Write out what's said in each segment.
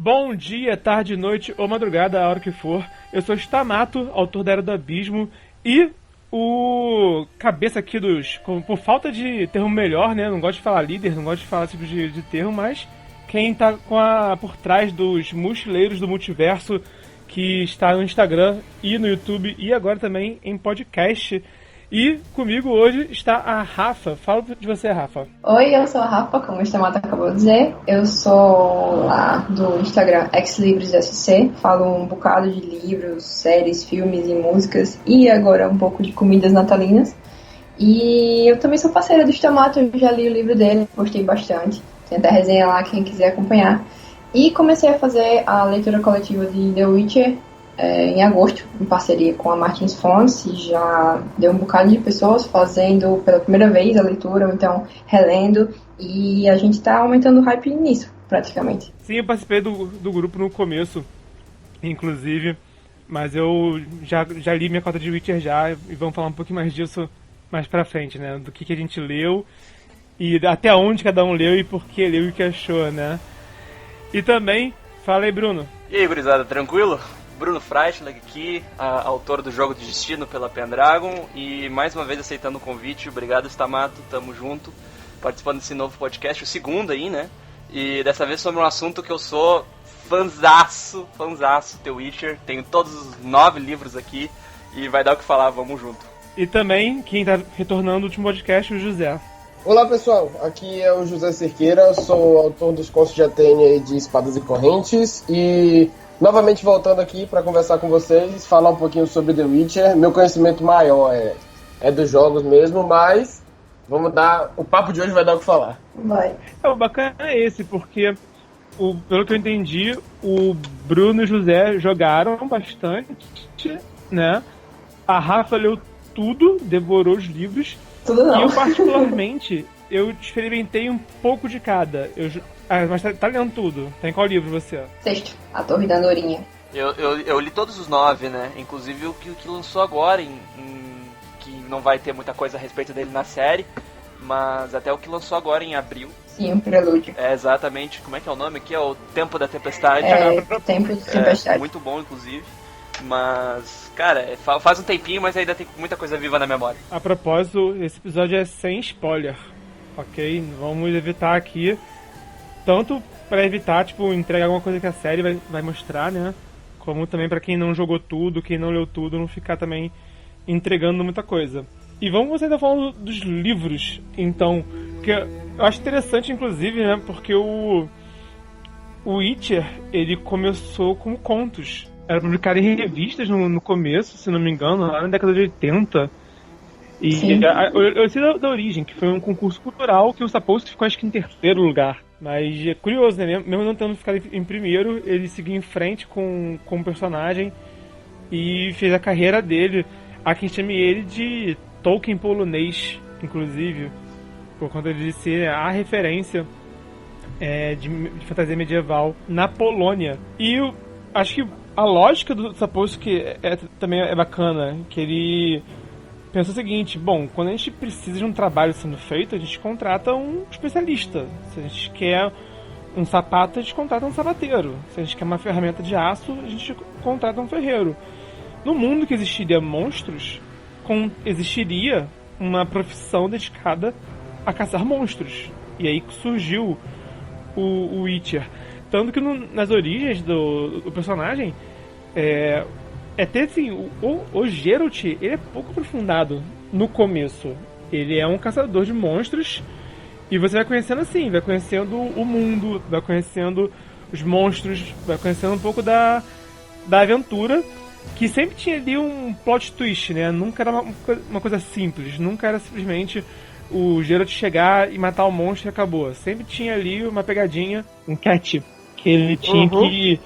Bom dia, tarde, noite ou madrugada, a hora que for. Eu sou Stamato, autor da Era do Abismo, e o cabeça aqui por falta de termo melhor, né? Não gosto de falar líder, não gosto de falar esse tipo de termo, mas quem tá por trás dos mochileiros do multiverso, que está no Instagram e no YouTube e agora também em podcast. E comigo hoje está a Rafa. Fala de você, Rafa. Oi, eu sou a Rafa, como o Stamato acabou de dizer. Eu sou lá do Instagram XLibrosSC. Falo um bocado de livros, séries, filmes e músicas. E agora um pouco de comidas natalinas. E eu também sou parceira do Stamato, eu já li o livro dele, gostei bastante. Tem até resenha lá, quem quiser acompanhar. E comecei a fazer a leitura coletiva de The Witcher em agosto, em parceria com a Martins Fontes. Já deu um bocado de pessoas fazendo pela primeira vez a leitura, ou então relendo, e a gente está aumentando o hype nisso, praticamente. Sim, eu participei do grupo no começo, inclusive, mas eu já li minha cota de Witcher já, e vamos falar um pouquinho mais disso mais pra frente, né, do que a gente leu, e até onde cada um leu e por que leu e o que achou, né. E também, fala aí, Bruno. E aí, gurizada, tranquilo? Bruno Freitlag aqui, autor do Jogo de Destino pela Pendragon, e mais uma vez aceitando o convite. Obrigado, Stamato, tamo junto, participando desse novo podcast, o segundo aí, né? E dessa vez sobre um assunto que eu sou fanzaço, The Witcher. Tenho todos os 9 livros aqui e vai dar o que falar, vamos junto. E também, quem tá retornando do último podcast, o José. Olá pessoal, aqui é o José Cerqueira, sou autor dos contos de Atênia e de Espadas e Correntes, e novamente voltando aqui para conversar com vocês, falar um pouquinho sobre The Witcher. Meu conhecimento maior é dos jogos mesmo, mas o papo de hoje vai dar o que falar. Vai. O bacana é esse, porque pelo que eu entendi, o Bruno e o José jogaram bastante, né? A Rafa leu tudo, devorou os livros. Tudo não. E eu particularmente, eu experimentei um pouco de cada. Mas tá lendo tudo. Tá em qual livro você? Sexto, A Torre da Andorinha. Eu li todos os 9, né? Inclusive o que lançou agora, que não vai ter muita coisa a respeito dele na série, mas até o que lançou agora em abril. Sim, um prelúdio. É exatamente, como é que é o nome aqui? É o Tempo da Tempestade. Tempo de Tempestade. Muito bom, inclusive. Mas, cara, faz um tempinho, mas ainda tem muita coisa viva na memória. A propósito, esse episódio é sem spoiler, ok? Vamos evitar aqui, tanto pra evitar, entregar alguma coisa que a série vai mostrar, né? Como também pra quem não jogou tudo, quem não leu tudo, não ficar também entregando muita coisa. E vamos ainda falando dos livros, então, que eu acho interessante, inclusive, né? Porque o Witcher, ele começou com contos. Era publicado em revistas no começo, se não me engano, lá na década de 80. E eu sei da origem, que foi um concurso cultural que o Sapolsky ficou, acho que, em terceiro lugar. Mas é curioso, né? Mesmo não tendo ficado em primeiro, ele seguiu em frente com o personagem e fez a carreira dele. Há quem chame ele de Tolkien polonês, inclusive, por conta de ser a referência de fantasia medieval na Polônia. E eu acho que a lógica do Sapolsky também é bacana, que ele pensou o seguinte: bom, quando a gente precisa de um trabalho sendo feito, a gente contrata um especialista. Se a gente quer um sapato, a gente contrata um sapateiro. Se a gente quer uma ferramenta de aço, a gente contrata um ferreiro. No mundo que existiria monstros, existiria uma profissão dedicada a caçar monstros. E aí surgiu o Witcher. Tanto que nas origens do personagem, até assim, o Geralt, ele é pouco aprofundado no começo. Ele é um caçador de monstros, e você vai conhecendo assim, vai conhecendo o mundo, vai conhecendo os monstros, vai conhecendo um pouco da aventura, que sempre tinha ali um plot twist, né? Nunca era uma coisa simples, nunca era simplesmente o Geralt chegar e matar o monstro e acabou. Sempre tinha ali uma pegadinha, um catch, que ele tinha que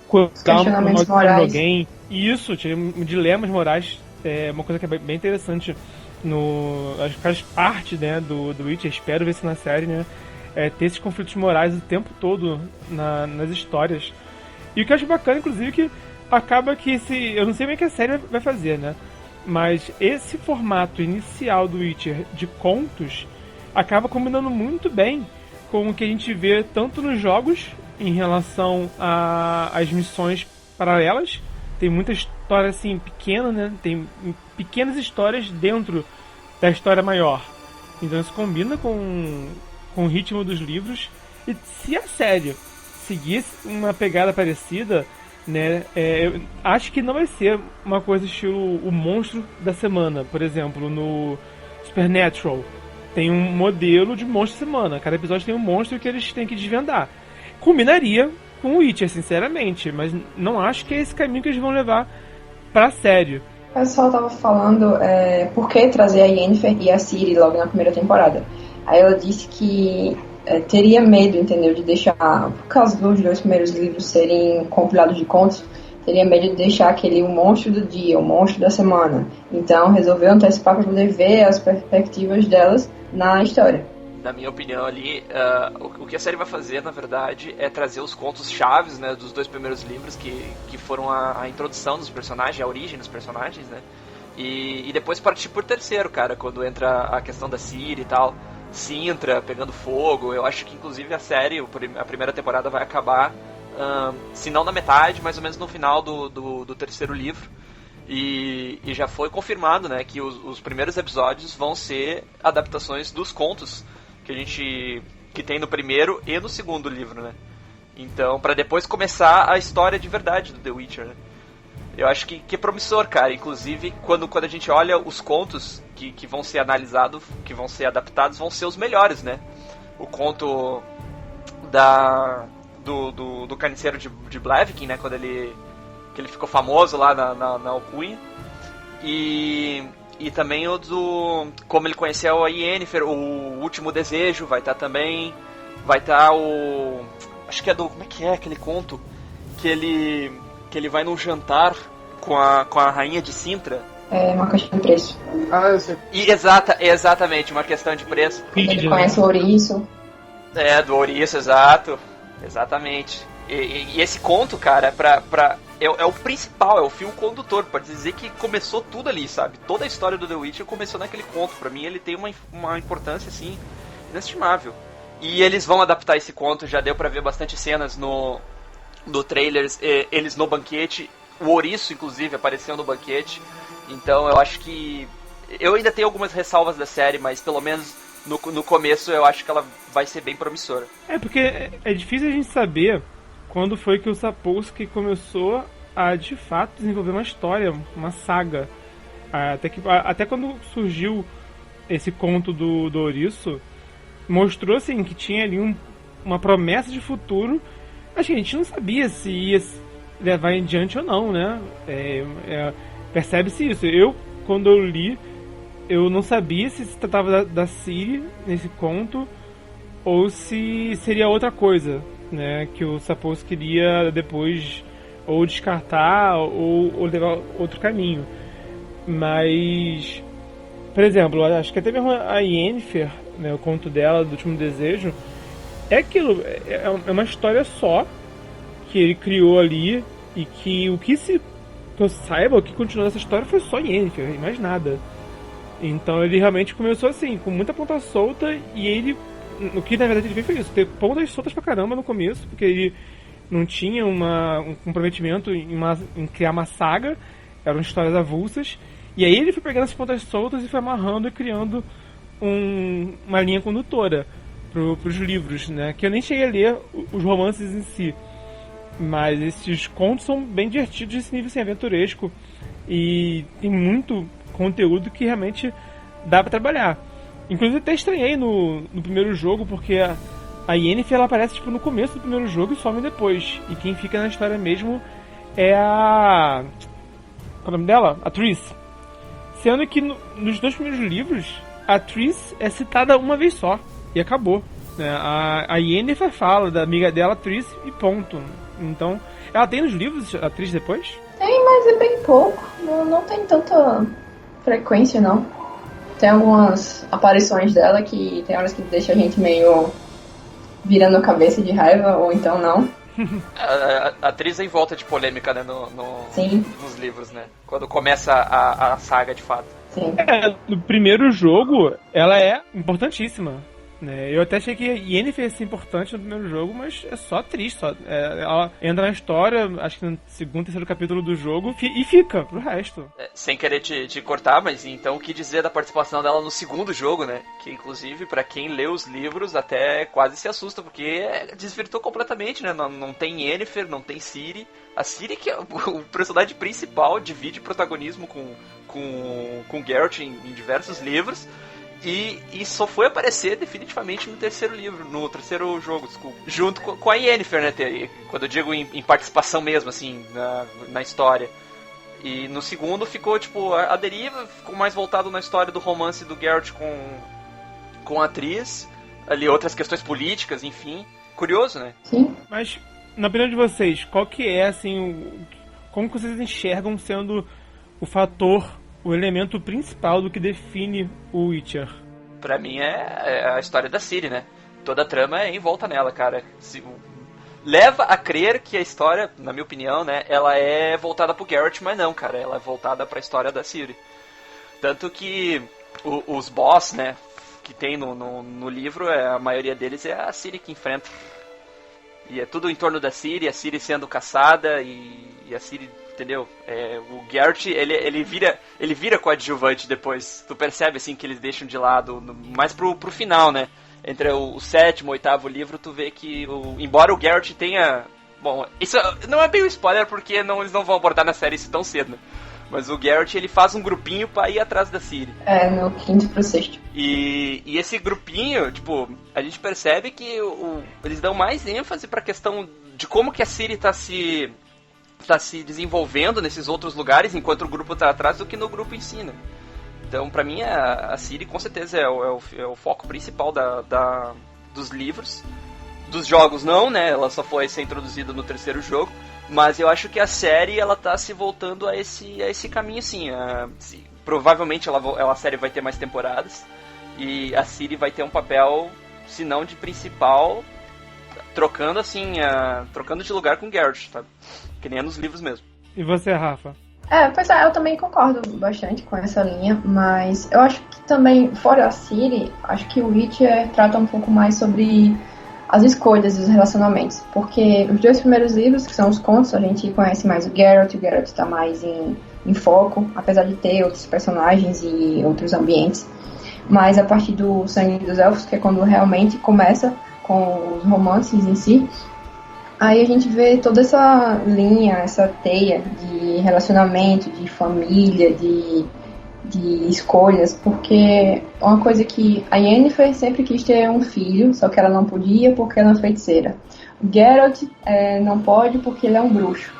cuidar de alguém. E isso, tinha dilemas morais, uma coisa que é bem interessante. Acho que faz parte, né, do Witcher, espero ver isso na série, né? Ter esses conflitos morais o tempo todo nas histórias. E o que eu acho bacana, inclusive, que acaba que eu não sei bem o que a série vai fazer, né? Mas esse formato inicial do Witcher de contos acaba combinando muito bem com o que a gente vê tanto nos jogos em relação às missões paralelas. Tem muita história assim pequena, né? Tem pequenas histórias dentro da história maior. Então isso combina com o ritmo dos livros. E se a série seguisse uma pegada parecida, né? Eu acho que não vai ser uma coisa estilo o monstro da semana, por exemplo, no Supernatural. Tem um modelo de monstro da semana. Cada episódio tem um monstro que eles têm que desvendar. Combinaria com o Witcher, sinceramente, mas não acho que é esse caminho que eles vão levar pra série. O pessoal tava falando por que trazer a Yennefer e a Ciri logo na primeira temporada. Aí ela disse que teria medo, entendeu, de deixar, por causa dos 2 primeiros livros serem compilados de contos, teria medo de deixar aquele o monstro do dia, o monstro da semana. Então resolveu antecipar para poder ver as perspectivas delas na história. Na minha opinião ali, o que a série vai fazer, na verdade, é trazer os contos chaves, né, dos 2 primeiros livros, que foram a introdução dos personagens, a origem dos personagens, né, e depois partir por terceiro, cara, quando entra a questão da Ciri e tal, Sintra pegando fogo. Eu acho que, inclusive, a série, a primeira temporada vai acabar, se não na metade, mais ou menos no final do terceiro livro. E já foi confirmado, né, que os primeiros episódios vão ser adaptações dos contos que tem no primeiro e no segundo livro, né? Então, pra depois começar a história de verdade do The Witcher, né? Eu acho que é promissor, cara. Inclusive, quando a gente olha os contos que vão ser analisados, que vão ser adaptados, vão ser os melhores, né? O conto do carniceiro de Blaviken, né? Quando ele ficou famoso lá na alcunha. E também o do como ele conheceu a Yennefer, o Último Desejo vai estar também. Vai estar o... Acho que é do... Como é que é aquele conto? Que ele vai num jantar com a rainha de Sintra. É uma questão de preço. Ah, eu sei. E exatamente, uma questão de preço. Ele conhece o ouriço. Do ouriço, exato. Exatamente. E esse conto, cara, é o principal, é o fio condutor, pode dizer que começou tudo ali, sabe? Toda a história do The Witcher começou naquele conto. Pra mim ele tem uma importância, assim, inestimável. E eles vão adaptar esse conto, já deu pra ver bastante cenas no trailer, eles no banquete. O ouriço, inclusive, apareceu no banquete. Então eu acho que... Eu ainda tenho algumas ressalvas da série, mas pelo menos no começo eu acho que ela vai ser bem promissora. Porque é difícil a gente saber quando foi que o Sapkowski começou a, de fato, desenvolver uma história, uma saga. Até quando surgiu esse conto do ouriço, mostrou assim, que tinha ali uma promessa de futuro. Acho que a gente não sabia se ia levar em diante ou não, né? Percebe-se isso. Quando eu li, eu não sabia se tratava da Ciri nesse conto ou se seria outra coisa, né? Que o Sapkowski queria depois ou descartar ou levar outro caminho. Mas, por exemplo, acho que até mesmo a Yennefer, né, o conto dela, do Último Desejo, é aquilo, é uma história só que ele criou ali e que que eu saiba, o que continuou nessa história foi só Yennefer e mais nada. Então ele realmente começou assim, com muita ponta solta, e o que na verdade ele fez foi isso, ter pontas soltas pra caramba no começo, porque ele não tinha um comprometimento em criar uma saga, eram histórias avulsas, e aí ele foi pegando essas pontas soltas e foi amarrando e criando uma linha condutora pros livros, né? Que eu nem cheguei a ler os romances em si, mas esses contos são bem divertidos, esse nível assim, aventuresco, e tem muito conteúdo que realmente dá pra trabalhar. Inclusive até estranhei no primeiro jogo, porque a Yennefer ela aparece tipo, no começo do primeiro jogo e some depois, e quem fica na história mesmo é qual é o nome dela? A Triss. Sendo que nos 2 primeiros livros a Triss é citada uma vez só e acabou, né? A Yennefer fala da amiga dela, Triss, e ponto. Então, ela tem nos livros a Triss depois? Tem, mas é bem pouco. Não tem tanta frequência, não. Tem algumas aparições dela que tem horas que deixa a gente meio virando a cabeça de raiva, ou então não. A atriz é em volta de polêmica, né, Sim. nos livros, né? Quando começa a saga de fato. Sim. No primeiro jogo, ela é importantíssima. né? Eu até achei que Yennefer ia ser importante no primeiro jogo, mas é só triste. Ela entra na história, acho que no segundo, terceiro capítulo do jogo, e fica pro resto. Sem querer te cortar, mas então o que dizer da participação dela no segundo jogo, né? Que inclusive, pra quem lê os livros, até quase se assusta, porque desvirtuou completamente, né? Não tem Yennefer, não tem Ciri. A Ciri, que é o personagem principal, divide protagonismo com Geralt em diversos livros. E só foi aparecer definitivamente no terceiro jogo, desculpa. Junto com a Yennefer, né? Quando eu digo em participação mesmo, assim, na história. E no segundo ficou, tipo, a deriva, ficou mais voltado na história do romance do Geralt com a atriz. Ali outras questões políticas, enfim. Curioso, né? Sim. Mas, na opinião de vocês, qual que é, assim, como que vocês enxergam sendo o fator, o elemento principal do que define o Witcher? Pra mim é a história da Ciri, né? Toda a trama é em volta nela, cara. Leva a crer que a história, na minha opinião, né, ela é voltada pro Geralt, mas não, cara, ela é voltada pra história da Ciri. Tanto que os boss, né, que tem no livro, a maioria deles é a Ciri que enfrenta. E é tudo em torno da Ciri, a Ciri sendo caçada e a Ciri, entendeu? O Geralt, ele vira coadjuvante depois. Tu percebe, assim, que eles deixam de lado, mais pro final, né? Entre o sétimo e o oitavo livro, tu vê que, embora o Geralt tenha... Bom, isso não é bem um spoiler, porque eles não vão abordar na série isso tão cedo, né? Mas o Geralt, ele faz um grupinho pra ir atrás da Ciri. No quinto pro sexto. E esse grupinho, tipo, a gente percebe que eles dão mais ênfase pra questão de como que a Ciri tá se desenvolvendo nesses outros lugares, enquanto o grupo tá atrás, do que no grupo em si, né? Então, pra mim, a Ciri, com certeza, é o foco principal dos livros. Dos jogos, não, né? Ela só foi ser introduzida no terceiro jogo. Mas eu acho que a série, ela tá se voltando a esse caminho, assim. Provavelmente a série vai ter mais temporadas. E a Ciri vai ter um papel, se não de principal, trocando de lugar com Geralt, tá? Que nem é nos livros mesmo. E você, Rafa? Pois é, eu também concordo bastante com essa linha, mas eu acho que também, fora a Ciri, acho que o Witcher trata um pouco mais sobre as escolhas e os relacionamentos, porque os dois primeiros livros, que são os contos, a gente conhece mais o Geralt está mais em foco, apesar de ter outros personagens e outros ambientes, mas a partir do Sangue dos Elfos, que é quando realmente começa com os romances em si, aí a gente vê toda essa linha, essa teia de relacionamento, de família, de escolhas, porque uma coisa que a Yennefer sempre quis ter um filho, só que ela não podia porque ela é uma feiticeira. O Geralt não pode porque ele é um bruxo.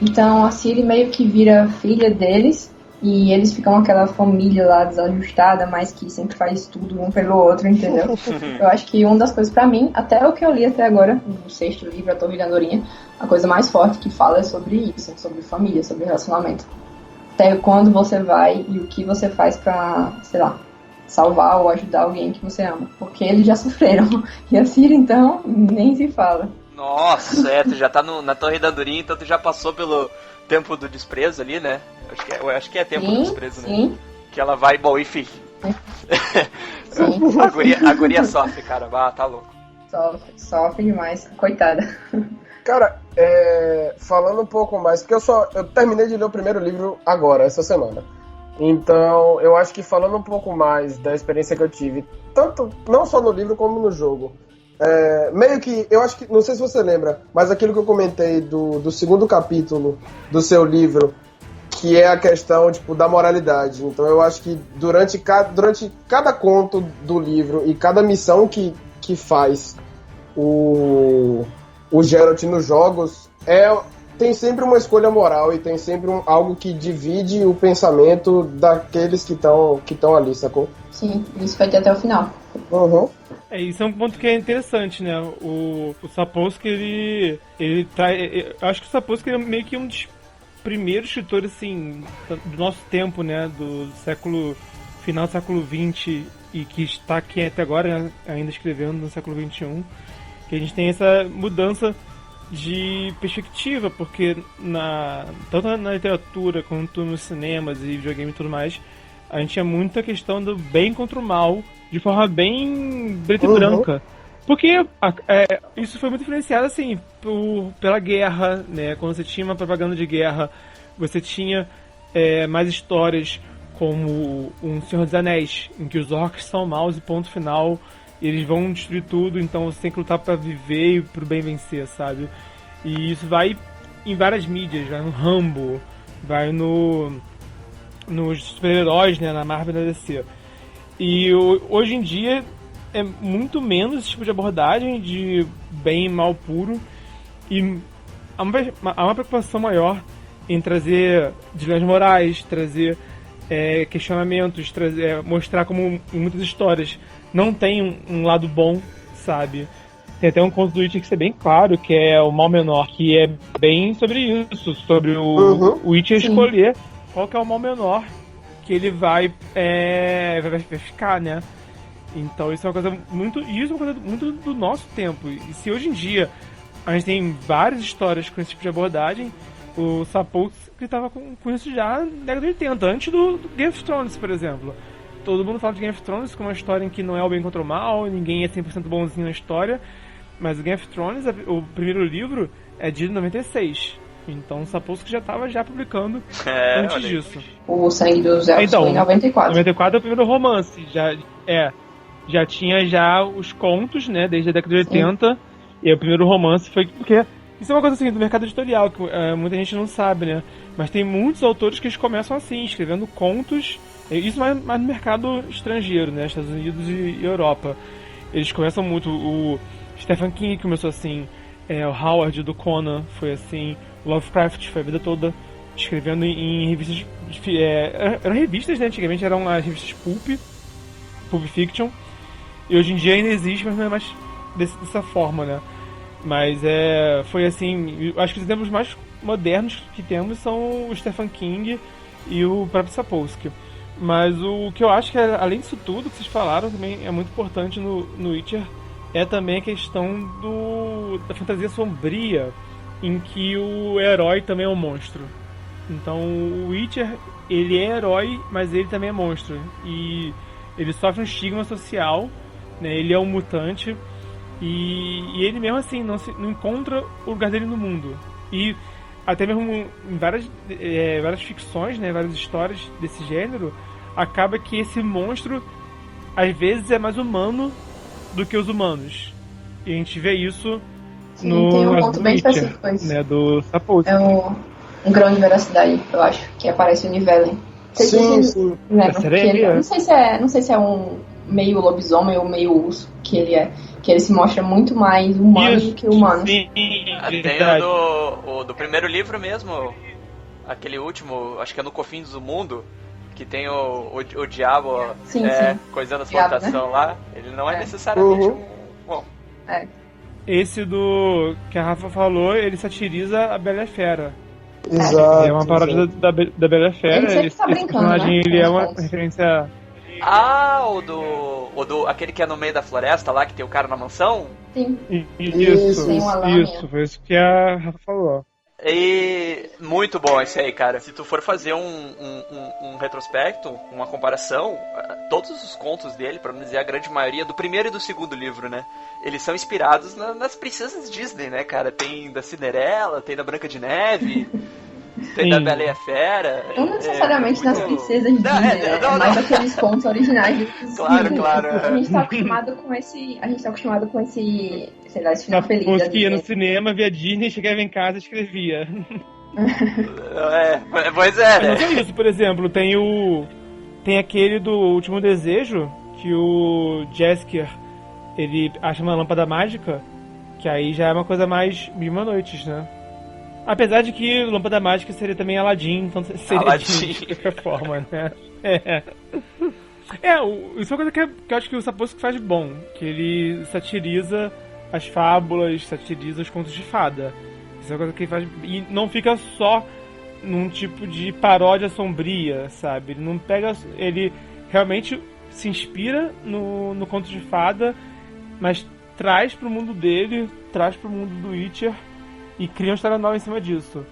Então a Ciri meio que vira filha deles e eles ficam aquela família lá desajustada, mas que sempre faz tudo um pelo outro, entendeu? Eu acho que uma das coisas pra mim, até o que eu li até agora, no sexto livro, A Torre da Andorinha, a coisa mais forte que fala é sobre isso, sobre família, sobre relacionamento. Até quando você vai e o que você faz pra, sei lá, salvar ou ajudar alguém que você ama. Porque eles já sofreram. E a Ciri, então, nem se fala. Nossa, tu já tá na Torre da Andorinha, então tu já passou pelo tempo do desprezo ali, né? Acho que é tempo do desprezo, sim. Né? Que ela vai, bom, enfim. Sim. A guria sofre, cara. Tá louco. Sofre demais. Coitada. Cara, falando um pouco mais, porque eu terminei de ler o primeiro livro agora, essa semana. Então, eu acho que falando um pouco mais da experiência que eu tive, tanto não só no livro como no jogo, meio que, eu acho que, não sei se você lembra, mas aquilo que eu comentei do segundo capítulo do seu livro, que é a questão, tipo, da moralidade. Então, eu acho que durante cada conto do livro e cada missão que faz o Geralt nos jogos, tem sempre uma escolha moral e tem sempre algo que divide o pensamento daqueles que estão ali, sacou? Sim, isso vai ter até o final. Uhum. Isso é um ponto que é interessante, né? O Sapolsky, ele eu acho que o Sapolsky é meio que um dos primeiros escritores, assim, do nosso tempo, né? Do final do século XX e que está aqui até agora, né? Ainda escrevendo no século XXI. Que a gente tem essa mudança de perspectiva, porque tanto na literatura quanto nos cinemas e videogame e tudo mais, a gente tinha muita questão do bem contra o mal de forma bem preta e branca. Porque isso foi muito influenciado, assim, pela guerra, né? Quando você tinha uma propaganda de guerra, você tinha mais histórias como um Senhor dos Anéis, em que os orcs são maus e ponto final, e eles vão destruir tudo, então você tem que lutar pra viver e pro bem vencer, sabe? E isso vai em várias mídias, vai no Rambo, vai nos super-heróis, né, na Marvel e na DC. E hoje em dia é muito menos esse tipo de abordagem de bem e mal puro, e há uma preocupação maior em trazer dilemas morais, trazer questionamentos, mostrar como em muitas histórias não tem um lado bom, sabe? Tem até um conto do Witcher que é bem claro, que é o Mal Menor, que é bem sobre isso, sobre o Witcher escolher qual que é o mal menor que ele vai ficar, né? Então isso é uma coisa muito do nosso tempo. E se hoje em dia a gente tem várias histórias com esse tipo de abordagem, o Sapkowski estava com isso já na década de 80, antes do Game of Thrones, por exemplo. Todo mundo fala de Game of Thrones como uma história em que não é o bem contra o mal, ninguém é 100% bonzinho na história, mas o Game of Thrones, o primeiro livro, é de 96. Então o Sapkowski já estava publicando antes disso. O Sangue dos Elfos foi em 94. 94 é o primeiro romance, já tinha já os contos, né, desde a década de 80, e o primeiro romance foi porque... Isso é uma coisa assim do mercado editorial, que muita gente não sabe, né? Mas tem muitos autores que eles começam assim, escrevendo contos, isso mais no mercado estrangeiro, né? Estados Unidos e Europa. Eles começam muito, o Stephen King começou assim, o Howard do Conan foi assim, o Lovecraft foi a vida toda escrevendo em revistas, eram revistas, né? Antigamente eram as revistas Pulp Fiction, e hoje em dia ainda existe, mas não é mais dessa forma, né? Mas foi assim, acho que os exemplos mais modernos que temos são o Stephen King e o próprio Sapkowski. Mas o que eu acho que, além disso tudo que vocês falaram, também é muito importante no Witcher, é também a questão da fantasia sombria, em que o herói também é um monstro. Então o Witcher, ele é herói, mas ele também é monstro. E ele sofre um estigma social, né? Ele é um mutante. E ele mesmo assim não encontra o lugar dele no mundo. E até mesmo em várias ficções, né, várias histórias desse gênero, acaba que esse monstro às vezes é mais humano do que os humanos. E a gente vê isso no tem um ponto bem Witcher, específico isso. Né, do Sapkowski. É um grão de veracidade, eu acho, que aparece o Nivellen. Sim. Não sei se é um meio lobisomem ou meio urso que ele é. Que ele se mostra muito mais humano do que humano. Sim, tem o do primeiro livro mesmo, aquele último, acho que é No Confins do Mundo, que tem o diabo coisando as plantações, né? Lá. Ele não é necessariamente bom. Esse que a Rafa falou, ele satiriza a Bela e a Fera. Exato. É uma paródia da Bela e a Fera. Ele sempre tá brincando, personagem, né? Ele é uma referência... o do aquele que é no meio da floresta lá, que tem o cara na mansão? Sim. Isso, foi isso que a Rafa falou. E muito bom esse aí, cara. Se tu for fazer um retrospecto, uma comparação, todos os contos dele, pra não dizer a grande maioria, do primeiro e do segundo livro, né? Eles são inspirados nas princesas Disney, né, cara? Tem da Cinderela, tem da Branca de Neve... Tem da Bela e a Fera. Não necessariamente nas princesas Disney, mais daqueles contos originais. Claro. A gente tá acostumado com esse, sei lá, esse final feliz. Você ia no cinema, via Disney, chegava em casa e escrevia. Pois é, né? Mas não só isso, por exemplo, tem aquele do Último Desejo, que o Jaskier, ele acha uma lâmpada mágica, que aí já é uma coisa mais Mil e Uma Noites, né? Apesar de que Lâmpada Mágica seria também Aladdin, então seria Aladdin de qualquer forma, né? Isso é uma coisa que eu acho que o Sapkowski faz bom, que ele satiriza as fábulas, satiriza os contos de fada. Isso é uma coisa que ele faz... E não fica só num tipo de paródia sombria, sabe? Ele não pega... Ele realmente se inspira no conto de fada, mas traz pro mundo dele, traz pro mundo do Witcher, e cria uma história nova em cima disso.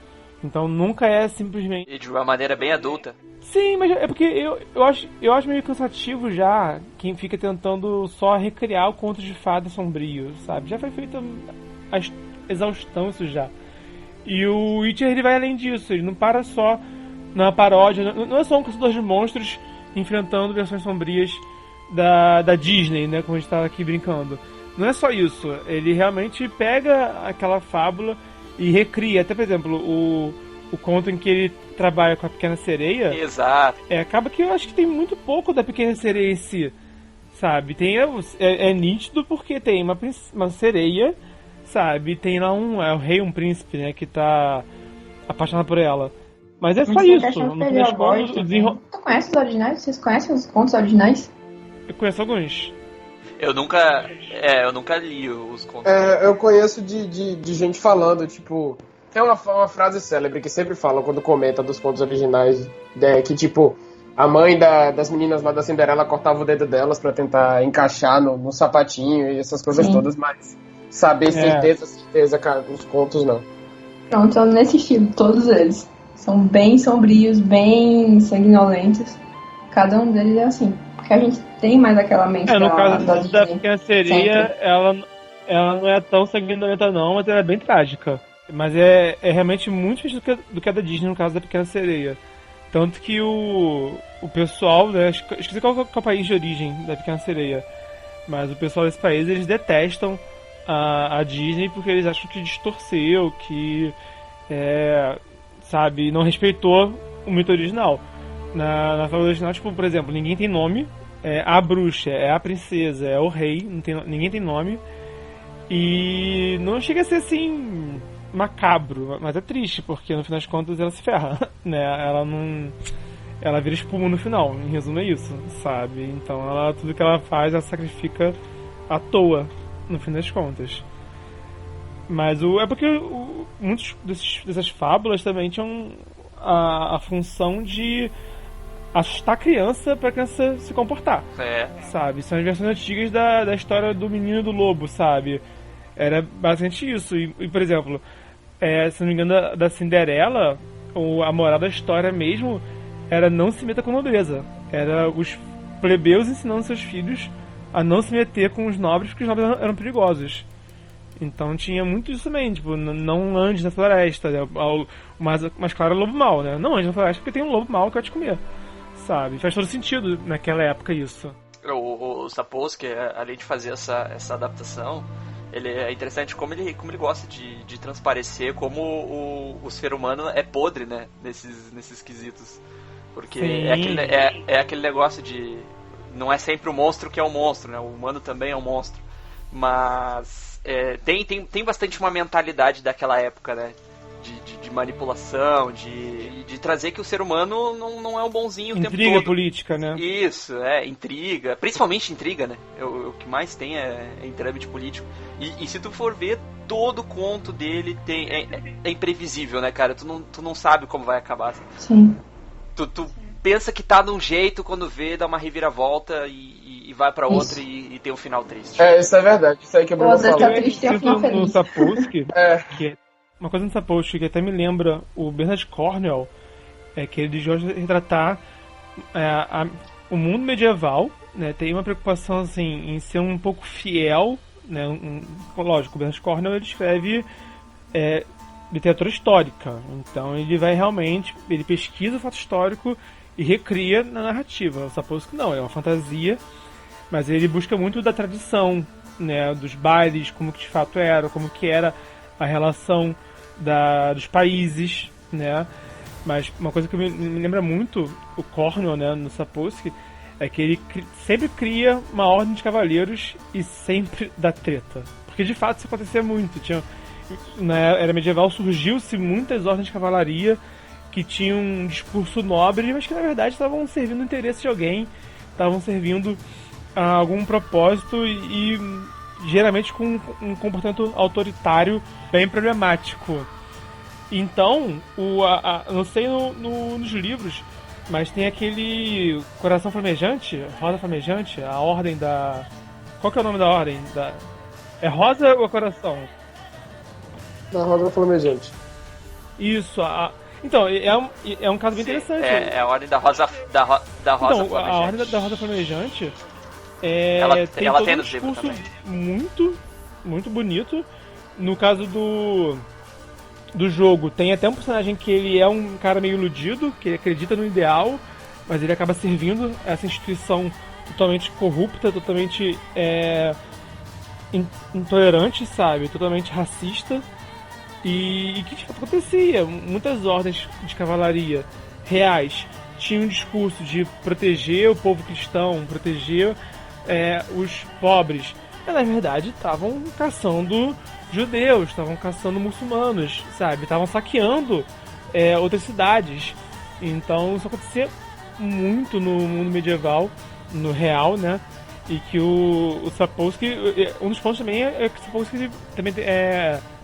Então nunca é simplesmente... E de uma maneira bem adulta. Sim, mas é porque eu acho meio cansativo já quem fica tentando só recriar o conto de fada sombrio, sabe? Já foi feita a exaustão isso já. E o Witcher ele vai além disso, ele não para só na paródia, não é só um caçador de monstros enfrentando versões sombrias da Disney, né? Como a gente tá aqui brincando. Não é só isso, ele realmente pega aquela fábula e recria. Até, por exemplo, o conto em que ele trabalha com a Pequena Sereia. Exato. Acaba que eu acho que tem muito pouco da Pequena Sereia em si, sabe? É nítido porque tem uma sereia, sabe? Tem lá é o rei, um príncipe, né? Que tá apaixonado por ela. Mas é só isso. No fim das contas, Tu conhece os originais? Vocês conhecem os contos originais? Eu conheço alguns. Eu nunca li os contos. Eu conheço de gente falando, tipo... Tem uma frase célebre que sempre falam quando comenta dos contos originais, que tipo, a mãe das meninas lá da Cinderela cortava o dedo delas pra tentar encaixar no sapatinho e essas coisas todas, mas saber certeza, cara, os contos não. Pronto, então nesse estilo, todos eles. São bem sombrios, bem sanguinolentos. Cada um deles é assim. Porque a gente tem mais aquela mente no caso da Disney. Pequena Sereia, ela não é tão sanguinolenta não, mas ela é bem trágica. Mas é realmente muito diferente do que a da Disney, no caso da Pequena Sereia. Tanto que o pessoal, né, esqueci qual é o país de origem da Pequena Sereia, mas o pessoal desse país, eles detestam a Disney porque eles acham que distorceu, que sabe, não respeitou o mito original. Na fala original, tipo, por exemplo, ninguém tem nome, a bruxa, a princesa, o rei, ninguém tem nome, e não chega a ser assim macabro, mas é triste, porque no final das contas ela se ferra, né? Ela vira espuma no final, em resumo é isso, sabe? Então tudo que ela faz, ela sacrifica à toa, no fim das contas. Mas é porque muitos dessas fábulas também tinham a função de assustar a criança pra criança se comportar, sabe? São as versões antigas da história do menino e do lobo, sabe? Era basicamente isso. E por exemplo, se não me engano, da Cinderela, a moral da história mesmo era não se meta com a nobreza. Era os plebeus ensinando seus filhos a não se meter com os nobres, porque os nobres eram perigosos. Então tinha muito isso também, tipo, não ande na floresta, né? O mais claro é o lobo mau, né? Não ande na floresta porque tem um lobo mau que vai te comer, sabe? Faz todo sentido naquela época isso. O Sapolsky, além de fazer essa adaptação, ele é interessante como ele gosta de transparecer como o ser humano é podre, né? Nesses quesitos. Porque é aquele negócio de... Não é sempre o monstro que é o monstro, né? O humano também é um monstro. Mas tem bastante uma mentalidade daquela época, né? De manipulação, de trazer que o ser humano não é um bonzinho o tempo todo. Intriga política, né? Isso, intriga. Principalmente intriga, né? O que mais tem é intrâmite político. E se tu for ver, todo conto dele é imprevisível, né, cara? Tu não sabe como vai acabar. Assim. Sim. Tu pensa que tá de um jeito, quando vê, dá uma reviravolta e vai pra outra e tem um final triste. Isso é verdade. Isso aí que o Bruno falou. Tá triste, é um final feliz. No Sapolsky, uma coisa no Sapolsky que até me lembra o Bernard Cornwell, é que ele gosta de retratar o mundo medieval, né? Tem uma preocupação assim em ser um pouco fiel, né? Lógico, o Bernard Cornwell ele escreve literatura histórica, então ele pesquisa o fato histórico e recria na narrativa. O Sapolsky não, é uma fantasia, mas ele busca muito da tradição, né? Dos bailes, como que de fato era, como que era a relação dos países, né? Mas uma coisa que me lembra muito o Cornwell, né, no Sapolsky, é que ele sempre cria uma ordem de cavaleiros e sempre dá treta. Porque de fato isso acontecia muito. Na era medieval surgiu-se muitas ordens de cavalaria que tinham um discurso nobre, mas que na verdade estavam servindo o interesse de alguém, estavam servindo a algum propósito e geralmente com um comportamento autoritário bem problemático. Então, não sei nos livros, mas tem aquele Coração Flamejante, Rosa Flamejante, a ordem da... Qual que é o nome da ordem? É Rosa ou Coração? Da Rosa Flamejante. Isso, Então, é um caso bem interessante. É a ordem da rosa Então, flamejante. a ordem da rosa flamejante tem ela todo tem um nos livros discurso também. muito, muito bonito. No caso do jogo, tem até um personagem que ele é um cara meio iludido, que ele acredita no ideal, mas ele acaba servindo essa instituição totalmente corrupta, totalmente intolerante, sabe? Totalmente racista. E que de fato acontecia? Muitas ordens de cavalaria reais tinham um discurso de proteger o povo cristão, proteger os pobres. Mas na verdade estavam caçando judeus, estavam caçando muçulmanos, sabe? Estavam saqueando outras cidades. Então isso acontecia muito no mundo medieval, no real, né? E que o Sapolsky, um dos pontos também é que o Sapolsky também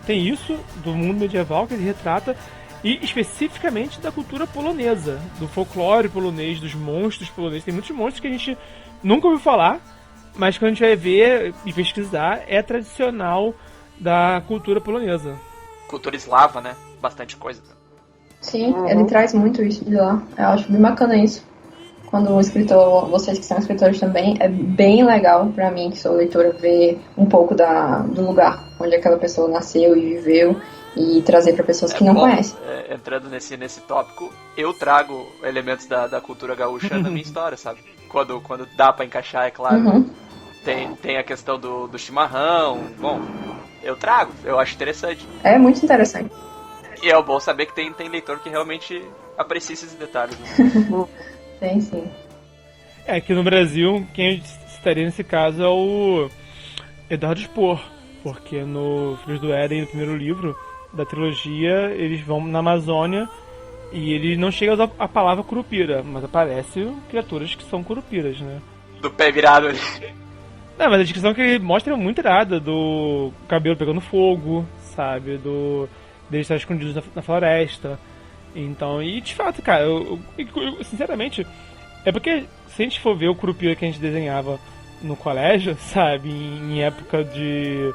tem isso do mundo medieval que ele retrata, e especificamente da cultura polonesa, do folclore polonês, dos monstros poloneses. Tem muitos monstros que a gente nunca ouviu falar, mas quando a gente vai ver e pesquisar, é tradicional da cultura polonesa. Cultura eslava, né? Bastante coisa. Sim, ele traz muito isso de lá. Eu acho bem bacana isso. Quando o escritor, vocês que são escritores também, é bem legal pra mim, que sou leitora, ver um pouco do lugar onde aquela pessoa nasceu e viveu e trazer pra pessoas que não conhecem. Entrando nesse tópico, eu trago elementos da cultura gaúcha na minha história, sabe? Quando dá pra encaixar, é claro. Uhum. Tem a questão do chimarrão. Bom, eu trago, eu acho interessante. É muito interessante. E é bom saber que tem leitor que realmente aprecia esses detalhes. Né? Tem sim. Aqui no Brasil, quem estaria nesse caso é o Eduardo Spohr, porque no Filhos do Éden, no primeiro livro da trilogia, eles vão na Amazônia e ele não chega a usar a palavra curupira, mas aparecem criaturas que são curupiras, né? Do pé virado ali. Não, mas a descrição que ele mostra é muito irada, do cabelo pegando fogo, sabe? Deles estar escondidos na floresta. Então, e de fato, cara, eu sinceramente, é porque se a gente for ver o curupira que a gente desenhava no colégio, sabe, em época de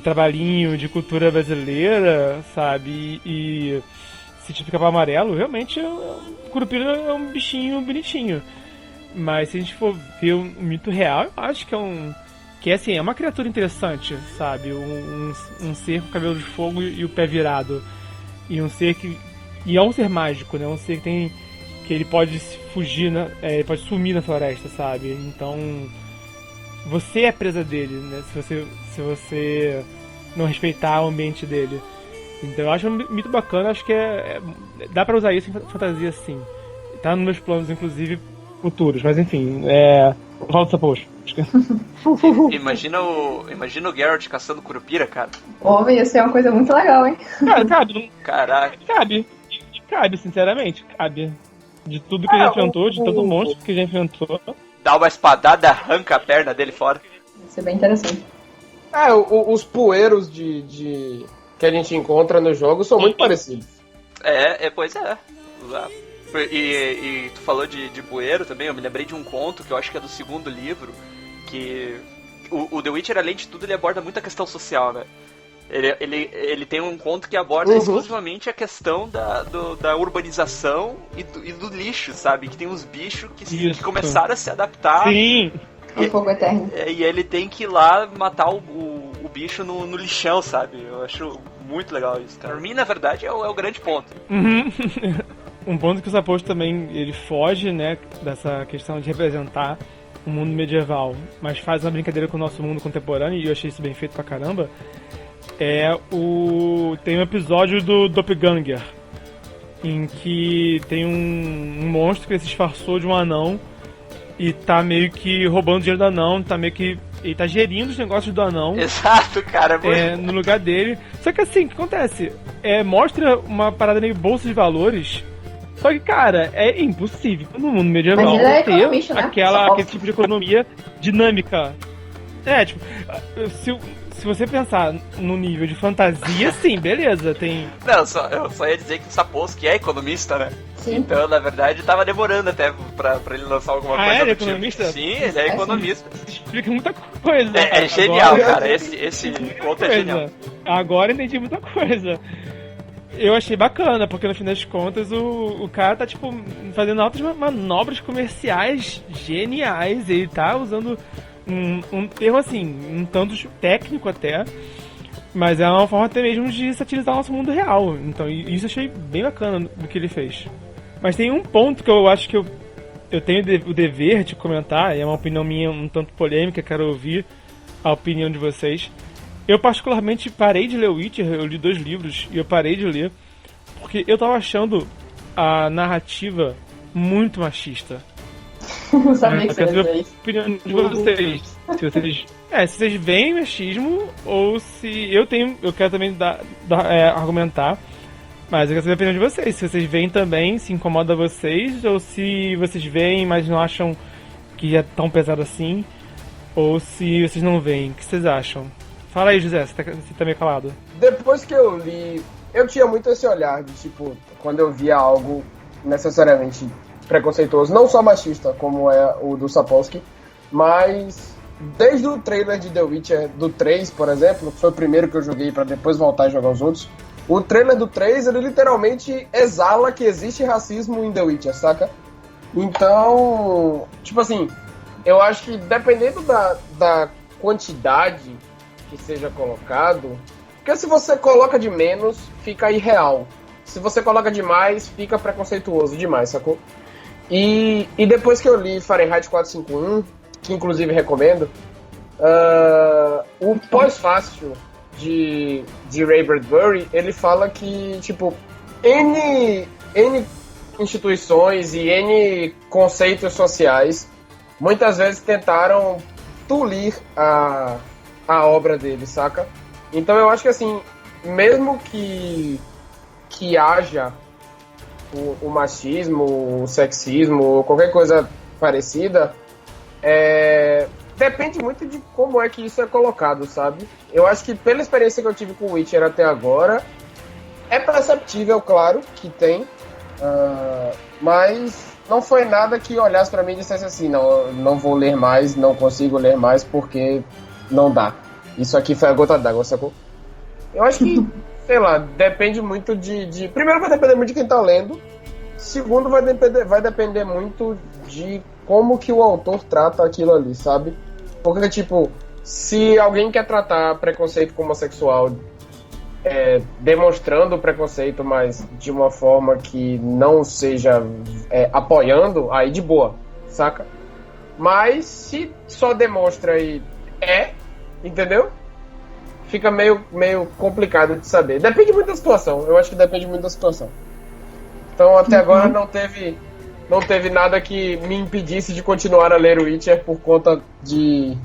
trabalhinho, de cultura brasileira, sabe, e se ficava amarelo, realmente o curupira é um bichinho bonitinho. Mas se a gente for ver o mito real, eu acho que assim, é uma criatura interessante, sabe, um ser com cabelo de fogo e o pé virado, e um ser e é um ser mágico, né? Um ser que ele pode fugir, né? Ele pode sumir na floresta, sabe? Então você é presa dele, né? Se você não respeitar o ambiente dele. Então eu acho um mito bacana, acho que dá pra usar isso em fantasia sim. Tá nos meus planos, inclusive, futuros, mas enfim, fala dessa poxa. Imagina o Geralt caçando curupira, cara. Ô, ia ser uma coisa muito legal, hein? Cara, cabe. Caraca. Cabe, sinceramente, cabe. De tudo que ele enfrentou, de todo monstro que ele já enfrentou. Dá uma espadada, arranca a perna dele fora. Ia ser bem interessante. Os poeiros que a gente encontra no jogo são muito parecidos. Pois é. E tu falou de bueiro também, eu me lembrei de um conto que eu acho que é do segundo livro, que o The Witcher, além de tudo, ele aborda muito a questão social, né? Ele tem um conto que aborda exclusivamente a questão da urbanização e do lixo, sabe? Que tem uns bichos que começaram a se adaptar. Sim! O fogo eterno. E ele tem que ir lá matar o bicho no lixão, sabe? Eu acho muito legal isso, cara. Pra mim, na verdade, é o grande ponto. Uhum. Um ponto que o Sapolsky também ele foge, né, dessa questão de representar o mundo medieval, mas faz uma brincadeira com o nosso mundo contemporâneo, e eu achei isso bem feito pra caramba. Tem um episódio do Doppelganger, em que tem um monstro que se disfarçou de um anão e tá meio que roubando dinheiro do anão, ele tá gerindo os negócios do anão. Exato, cara. No lugar dele. Só que assim, o que acontece? Mostra uma parada meio bolsa de valores. Só que, cara, é impossível no mundo medieval ter né? aquele tipo de economia dinâmica. Tipo, se você pensar no nível de fantasia, sim, beleza, tem... Não, eu só ia dizer que o Sapolsky é economista, né? Sim. Então, na verdade, tava demorando até pra ele lançar alguma coisa. Ele é tipo. economista? Sim, ele é economista. Explica muita coisa. É genial, cara. Esse conto é genial. Agora entendi muita coisa. eu achei bacana, porque no fim das contas o cara tá, tipo, fazendo altas manobras comerciais geniais. Ele tá usando um termo, assim, um tanto técnico até, mas é uma forma até mesmo de satirizar o nosso mundo real. Então, isso eu achei bem bacana do que ele fez. Mas tem um ponto que eu acho que eu tenho o dever de comentar, e é uma opinião minha um tanto polêmica, quero ouvir a opinião de vocês. Eu particularmente parei de ler Witcher, eu li 2 livros e eu parei de ler porque eu tava achando a narrativa muito machista. Não sabia que Eu quero você saber ia a opinião de vocês. Se vocês veem machismo ou se eu quero também argumentar, mas eu quero saber a opinião de vocês. Se vocês veem também, se incomoda vocês, ou se vocês veem, mas não acham que é tão pesado assim, ou se vocês não veem. O que vocês acham? Fala aí, José, você tá meio calado. Depois que eu li, eu tinha muito esse olhar de, tipo, quando eu via algo necessariamente preconceituoso, não só machista, como é o do Sapolsky, mas desde o trailer de The Witcher, do 3, por exemplo, que foi o primeiro que eu joguei pra depois voltar a jogar os outros, o trailer do 3, ele literalmente exala que existe racismo em The Witcher, saca? Então, tipo assim, eu acho que dependendo da quantidade que seja colocado, porque se você coloca de menos, fica irreal. Se você coloca demais, fica preconceituoso demais, sacou? E depois que eu li Fahrenheit 451, que inclusive recomendo, o pós-fácil de Ray Bradbury, ele fala que, tipo, N instituições e N conceitos sociais muitas vezes tentaram tolir a obra dele, saca? Então eu acho que, assim, mesmo que haja o machismo, o sexismo, qualquer coisa parecida, depende muito de como é que isso é colocado, sabe? Eu acho que pela experiência que eu tive com o Witcher até agora, é perceptível, claro, que tem, mas não foi nada que olhasse pra mim e dissesse assim, não vou ler mais, não consigo ler mais porque não dá. Isso aqui foi a gota d'água, sacou? Eu acho que, sei lá, depende muito de... Primeiro vai depender muito de quem tá lendo. Segundo vai depender muito de como que o autor trata aquilo ali, sabe? Porque, tipo, se alguém quer tratar preconceito com homossexual demonstrando o preconceito, mas de uma forma que não seja apoiando, aí de boa, saca? Mas se só demonstra e entendeu? Fica meio complicado de saber. Depende muito da situação. Eu acho que depende muito da situação. Então até agora não teve nada que me impedisse de continuar a ler o Witcher por conta de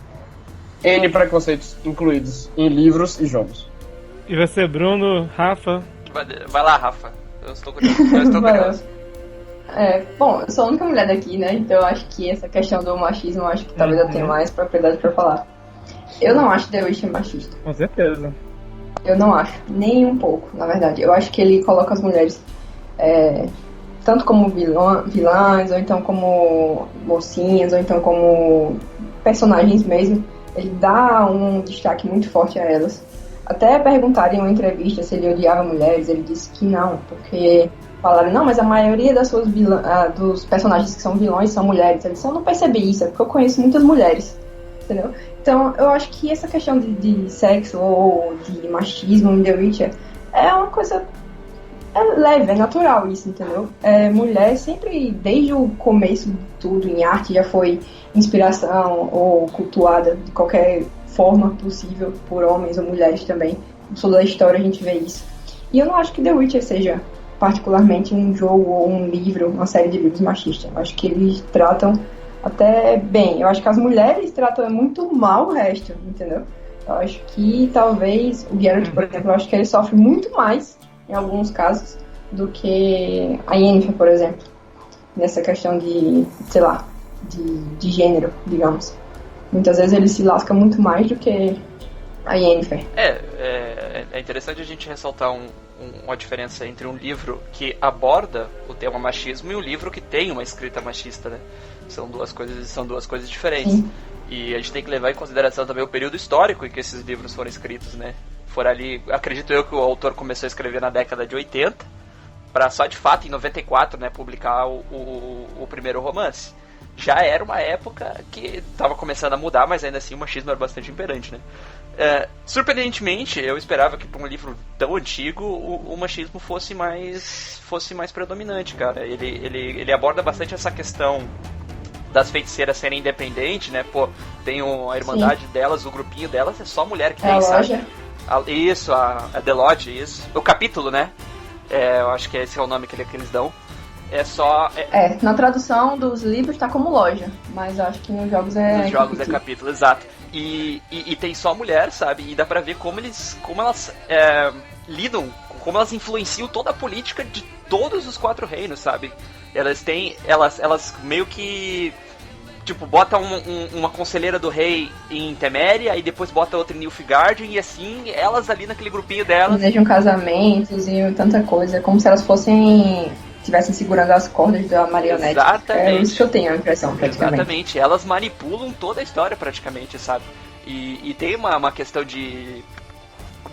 N preconceitos incluídos em livros e jogos. E você, Bruno, Rafa? Vai lá, Rafa. Eu estou curioso. Bom, eu sou a única mulher daqui, né? Então eu acho que essa questão do machismo, eu acho que talvez eu tenha mais propriedade pra falar. Eu não acho The Witcher machista. Com certeza. Eu não acho, nem um pouco, na verdade. Eu acho que ele coloca as mulheres tanto como vilãs, ou então como mocinhas, ou então como personagens mesmo. Ele dá um destaque muito forte a elas. Até perguntaram em uma entrevista se ele odiava mulheres, ele disse que não, porque falaram, não, mas a maioria dos personagens que são vilões são mulheres. Ele disse, eu não percebi isso, é porque eu conheço muitas mulheres, entendeu? Então, eu acho que essa questão de sexo ou de machismo em The Witcher é uma coisa leve, é natural isso, entendeu? Mulher sempre, desde o começo de tudo, em arte, já foi inspiração ou cultuada de qualquer forma possível por homens ou mulheres também. Em toda a história a gente vê isso. E eu não acho que The Witcher seja particularmente um jogo ou um livro, uma série de livros machistas. Eu acho que eles tratam até bem. Eu acho que as mulheres tratam muito mal o resto, entendeu? Eu acho que talvez o Geralt, por exemplo, eu acho que ele sofre muito mais, em alguns casos, do que a Yennefer, por exemplo. Nessa questão de, sei lá, de gênero, digamos. Muitas vezes ele se lasca muito mais do que a Yennefer. É interessante a gente ressaltar uma diferença entre um livro que aborda o tema machismo e um livro que tem uma escrita machista, né? São duas coisas diferentes. Sim. E a gente tem que levar em consideração também o período histórico em que esses livros foram escritos, né? For ali, acredito eu que o autor começou a escrever na década de 80, para só de fato em 94, né, publicar o primeiro romance. Já era uma época que estava começando a mudar, mas ainda assim o machismo era bastante imperante, né? Surpreendentemente, eu esperava que para um livro tão antigo o machismo fosse mais predominante, cara. Ele aborda bastante essa questão das feiticeiras serem independentes, né? Pô, tem a irmandade delas, o grupinho delas é só mulher que tem, sabe? Isso, a The Lodge, isso. O capítulo, né? Eu acho que esse é o nome que eles dão. É só... na tradução dos livros tá como loja, mas eu acho que nos jogos é... Nos jogos é capítulo, exato. E tem só mulher, sabe? E dá pra ver como elas lidam, como elas influenciam toda a política de todos os 4 reinos, sabe? Elas meio que... Tipo, bota uma conselheira do rei em Teméria, e depois bota outra em Nilfgaard, e assim, elas ali naquele grupinho delas... Desejam casamentos e tanta coisa, como se elas estivessem segurando as cordas da marionete. Exatamente. É isso que eu tenho a impressão, praticamente. Exatamente, elas manipulam toda a história praticamente, sabe? E tem uma questão de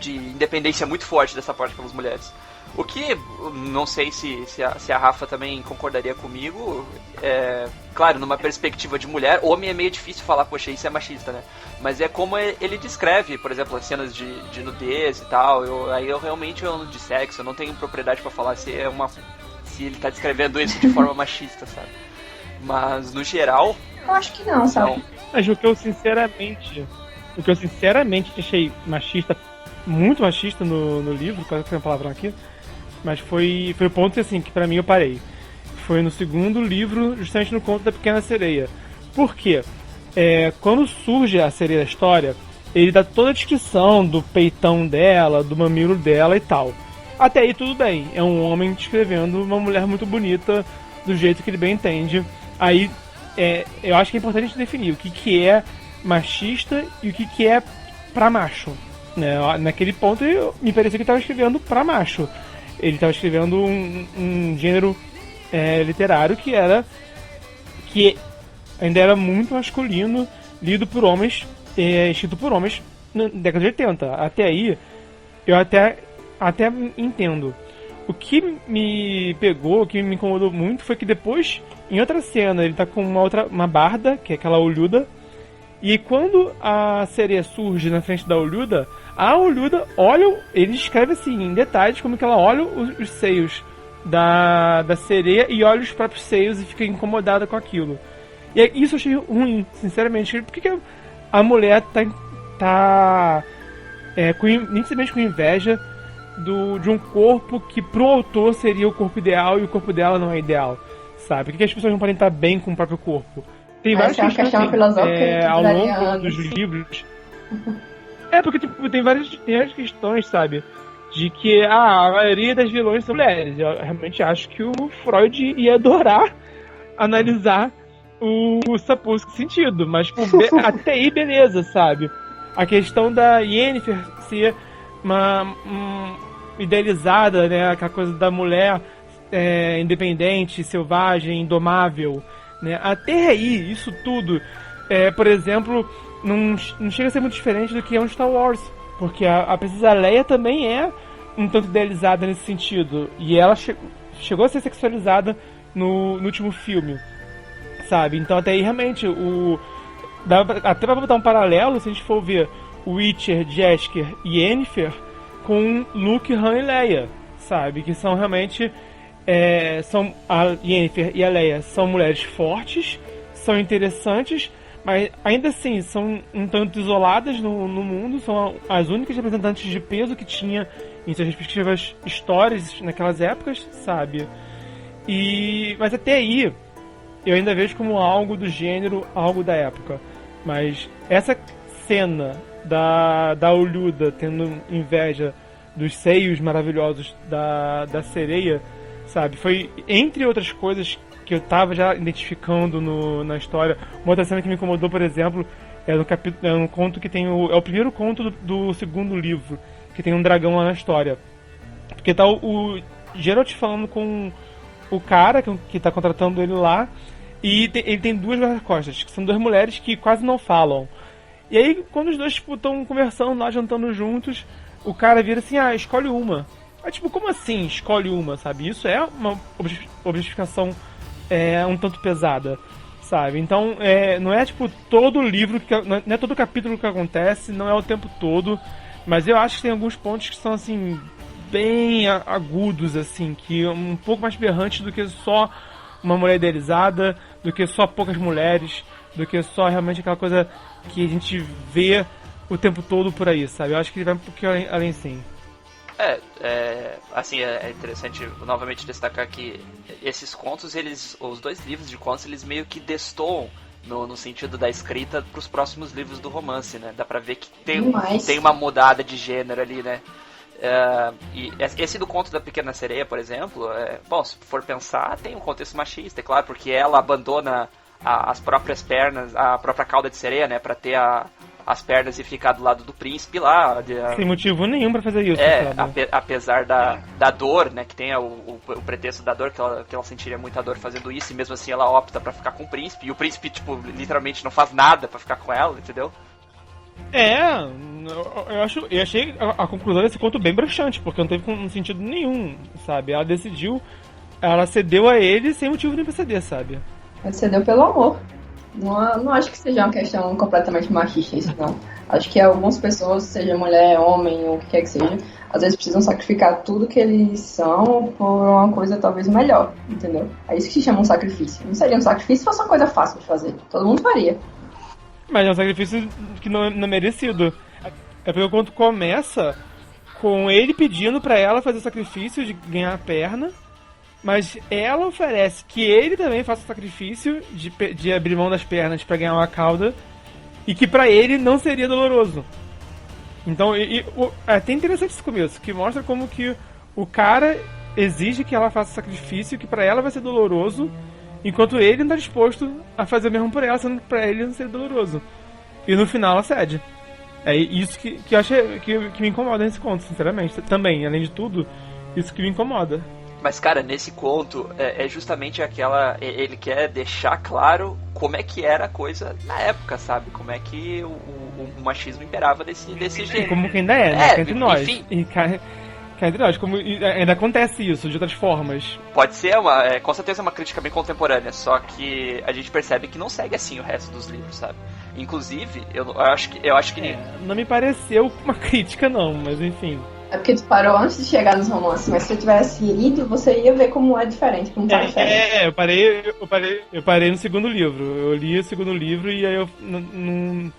independência muito forte dessa parte pelas mulheres. O que, não sei se a Rafa também concordaria comigo, claro, numa perspectiva de mulher, homem é meio difícil falar, poxa, isso é machista, né? Mas é como ele descreve, por exemplo, as cenas de nudez e tal, eu realmente, de sexo, eu não tenho propriedade pra falar se ele tá descrevendo isso de forma machista, sabe? Mas, no geral... Eu acho que não, sabe? Não. Mas o que eu sinceramente achei machista, muito machista no livro, quase que tem uma palavrão aqui, mas foi o ponto assim, que pra mim eu parei. Foi no segundo livro, justamente no conto da Pequena Sereia. Por quê? Quando surge a sereia da história, ele dá toda a descrição do peitão dela, do mamilo dela e tal. Até aí tudo bem, é um homem descrevendo uma mulher muito bonita, do jeito que ele bem entende. Aí, eu acho que é importante a gente definir o que é machista e o que é pra macho. Né? Naquele ponto, me parecia que ele estava escrevendo pra macho. Ele estava escrevendo um gênero literário que ainda era muito masculino, lido por homens, escrito por homens na década de 80. Até aí, eu até entendo. O que me pegou, o que me incomodou muito foi que depois, em outra cena, ele tá com uma barda, que é aquela olhuda, e quando a sereia surge na frente da olhuda, a olhuda ele escreve assim, em detalhes, como que ela olha os seios da sereia e olha os próprios seios e fica incomodada com aquilo. E isso eu achei ruim, sinceramente. Por que a mulher tá nitidamente com inveja de um corpo que pro autor seria o corpo ideal e o corpo dela não é ideal, sabe? Por que as pessoas não podem estar bem com o próprio corpo? Tem várias questões ao longo dos livros. Porque tem várias questões, sabe? De que a maioria das vilões são mulheres. Eu realmente acho que o Freud ia adorar analisar o Sapolsky sentido. Mas até aí, beleza, sabe? A questão da Yennefer ser uma idealizada, né? Aquela coisa da mulher independente, selvagem, indomável. Né? Até aí, isso tudo, por exemplo, não chega a ser muito diferente do que é um Star Wars, porque a princesa Leia também é um tanto idealizada nesse sentido, e ela chegou a ser sexualizada no último filme, sabe? Então até aí realmente até pra botar um paralelo, se a gente for ver Witcher, Jaskier e Yennefer com Luke, Han e Leia, sabe? Que são realmente a Yennefer e a Leia são mulheres fortes, são interessantes, mas ainda assim são um tanto isoladas no mundo, são as únicas representantes de peso que tinha em suas respectivas histórias naquelas épocas, sabe? Mas até aí eu ainda vejo como algo do gênero, algo da época. Mas essa cena da olhuda tendo inveja dos seios maravilhosos da sereia, sabe? Foi, entre outras coisas que eu tava já identificando na história. Uma outra cena que me incomodou, por exemplo, é um conto que tem é o primeiro conto do segundo livro, que tem um dragão lá na história. Porque tá o Geralt falando com o cara que tá contratando ele lá, e ele tem duas guarda-costas, que são duas mulheres que quase não falam. E aí, quando os dois estão conversando lá, jantando juntos, o cara vira assim, escolhe uma. Mas, tipo, como assim escolhe uma, sabe? Isso é uma objetificação um tanto pesada, sabe? Então, não é, tipo, todo livro, não é todo capítulo que acontece, não é o tempo todo, mas eu acho que tem alguns pontos que são, assim, bem agudos, assim, que um pouco mais berrantes do que só uma mulher idealizada, do que só poucas mulheres, do que só realmente aquela coisa que a gente vê o tempo todo por aí, sabe? Eu acho que ele vai um pouquinho além sim. Assim, é interessante novamente destacar que esses contos, os 2 livros de contos, eles meio que destoam no sentido da escrita pros próximos livros do romance, né? Dá pra ver que tem uma mudada de gênero ali, né? E esse do conto da Pequena Sereia, por exemplo, bom, se for pensar, tem um contexto machista, é claro, porque ela abandona as próprias pernas, a própria cauda de sereia, né, pra ter as pernas e ficar do lado do príncipe lá. Sem motivo nenhum pra fazer isso. Apesar da dor, né, que tem o pretexto da dor, que ela sentiria muita dor fazendo isso, e mesmo assim ela opta pra ficar com o príncipe, e o príncipe, tipo, literalmente não faz nada pra ficar com ela, entendeu? Eu achei a conclusão desse conto bem broxante, porque não teve sentido nenhum, sabe? Ela cedeu a ele sem motivo nem pra ceder, sabe? Ela cedeu pelo amor. Não acho que seja uma questão completamente machista isso, não. Acho que algumas pessoas, seja mulher, homem, ou o que quer que seja, às vezes precisam sacrificar tudo que eles são por uma coisa talvez melhor, entendeu? É isso que se chama um sacrifício. Não seria um sacrifício se fosse uma coisa fácil de fazer. Todo mundo faria. Mas é um sacrifício que não é merecido. É porque o conto começa com ele pedindo pra ela fazer o sacrifício de ganhar a perna, mas ela oferece que ele também faça o sacrifício de abrir mão das pernas pra ganhar uma cauda, e que pra ele não seria doloroso. Então, é até interessante esse começo, que mostra como que o cara exige que ela faça o sacrifício, que pra ela vai ser doloroso, enquanto ele não tá disposto a fazer o mesmo por ela, sendo que pra ele não seria doloroso. E no final ela cede. É isso que eu acho que me incomoda nesse conto, sinceramente. Também, além de tudo, isso que me incomoda. Mas, cara, nesse conto, é justamente ele quer deixar claro como é que era a coisa na época, sabe? Como é que o machismo imperava desse jeito. Como que ainda né? Entre nós. Enfim. E entre nós, como ainda acontece isso, de outras formas. Pode ser com certeza uma crítica bem contemporânea, só que a gente percebe que não segue assim o resto dos livros, sabe? Inclusive, eu acho que não me pareceu uma crítica não, mas enfim. É porque tu parou antes de chegar nos romances, mas se você tivesse lido, você ia ver como é diferente, como tá diferente. Eu parei no segundo livro. Eu li o segundo livro e aí eu não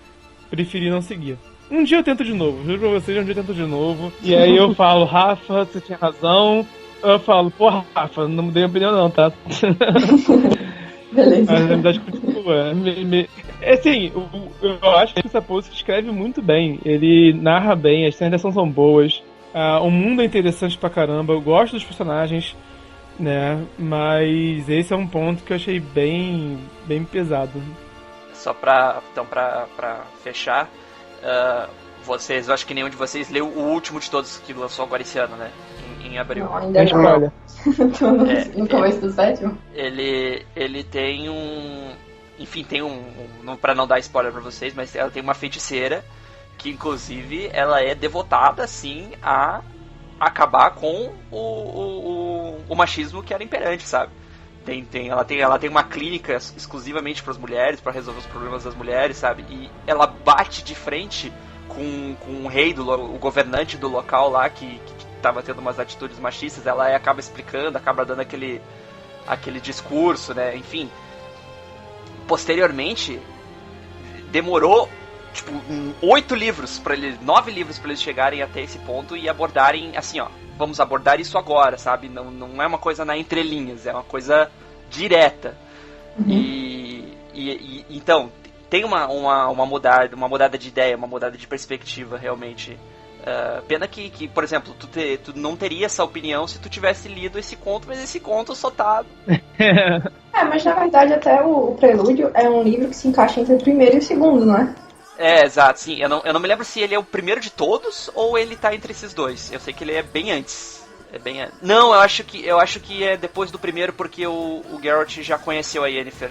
preferi não seguir. Um dia eu tento de novo, juro pra vocês, um dia eu tento de novo. E aí eu falo, Rafa, você tinha razão. Eu falo, porra, Rafa, não mudei a opinião não, tá? Beleza. Mas na verdade continua. Assim, eu acho que o Sapolsky escreve muito bem. Ele narra bem, as cenas de ação são boas. O mundo é interessante pra caramba, eu gosto dos personagens, né? Mas esse é um ponto que eu achei bem pesado. Só pra fechar, vocês, eu acho que nenhum de vocês leu o último de todos que lançou agora esse ano, né? Em abril. Não, ainda não. Tô no começo do 7º. Ele tem enfim, tem pra não dar spoiler pra vocês, mas ela tem uma feiticeira que inclusive ela é devotada assim a acabar com o machismo que era imperante, sabe? Ela tem uma clínica exclusivamente para as mulheres, para resolver os problemas das mulheres, sabe? E ela bate de frente com o rei, o governante do local lá, que estava tendo umas atitudes machistas. Ela acaba explicando, acaba dando aquele discurso, né? Enfim, posteriormente demorou tipo 9 livros para eles chegarem até esse ponto e abordarem assim, ó, vamos abordar isso agora, sabe? Não é uma coisa na entrelinhas, é uma coisa direta. E então tem uma mudada de ideia, uma mudada de perspectiva realmente. Pena que, por exemplo, tu não teria essa opinião se tu tivesse lido esse conto, mas esse conto só tá... Mas na verdade até o Prelúdio é um livro que se encaixa entre o primeiro e o segundo, não é? Exato, sim. Eu não me lembro se ele é o primeiro de todos ou ele tá entre esses dois. Eu sei que ele é bem antes. Não, eu acho que é depois do primeiro, porque o Geralt já conhecia a Yennefer.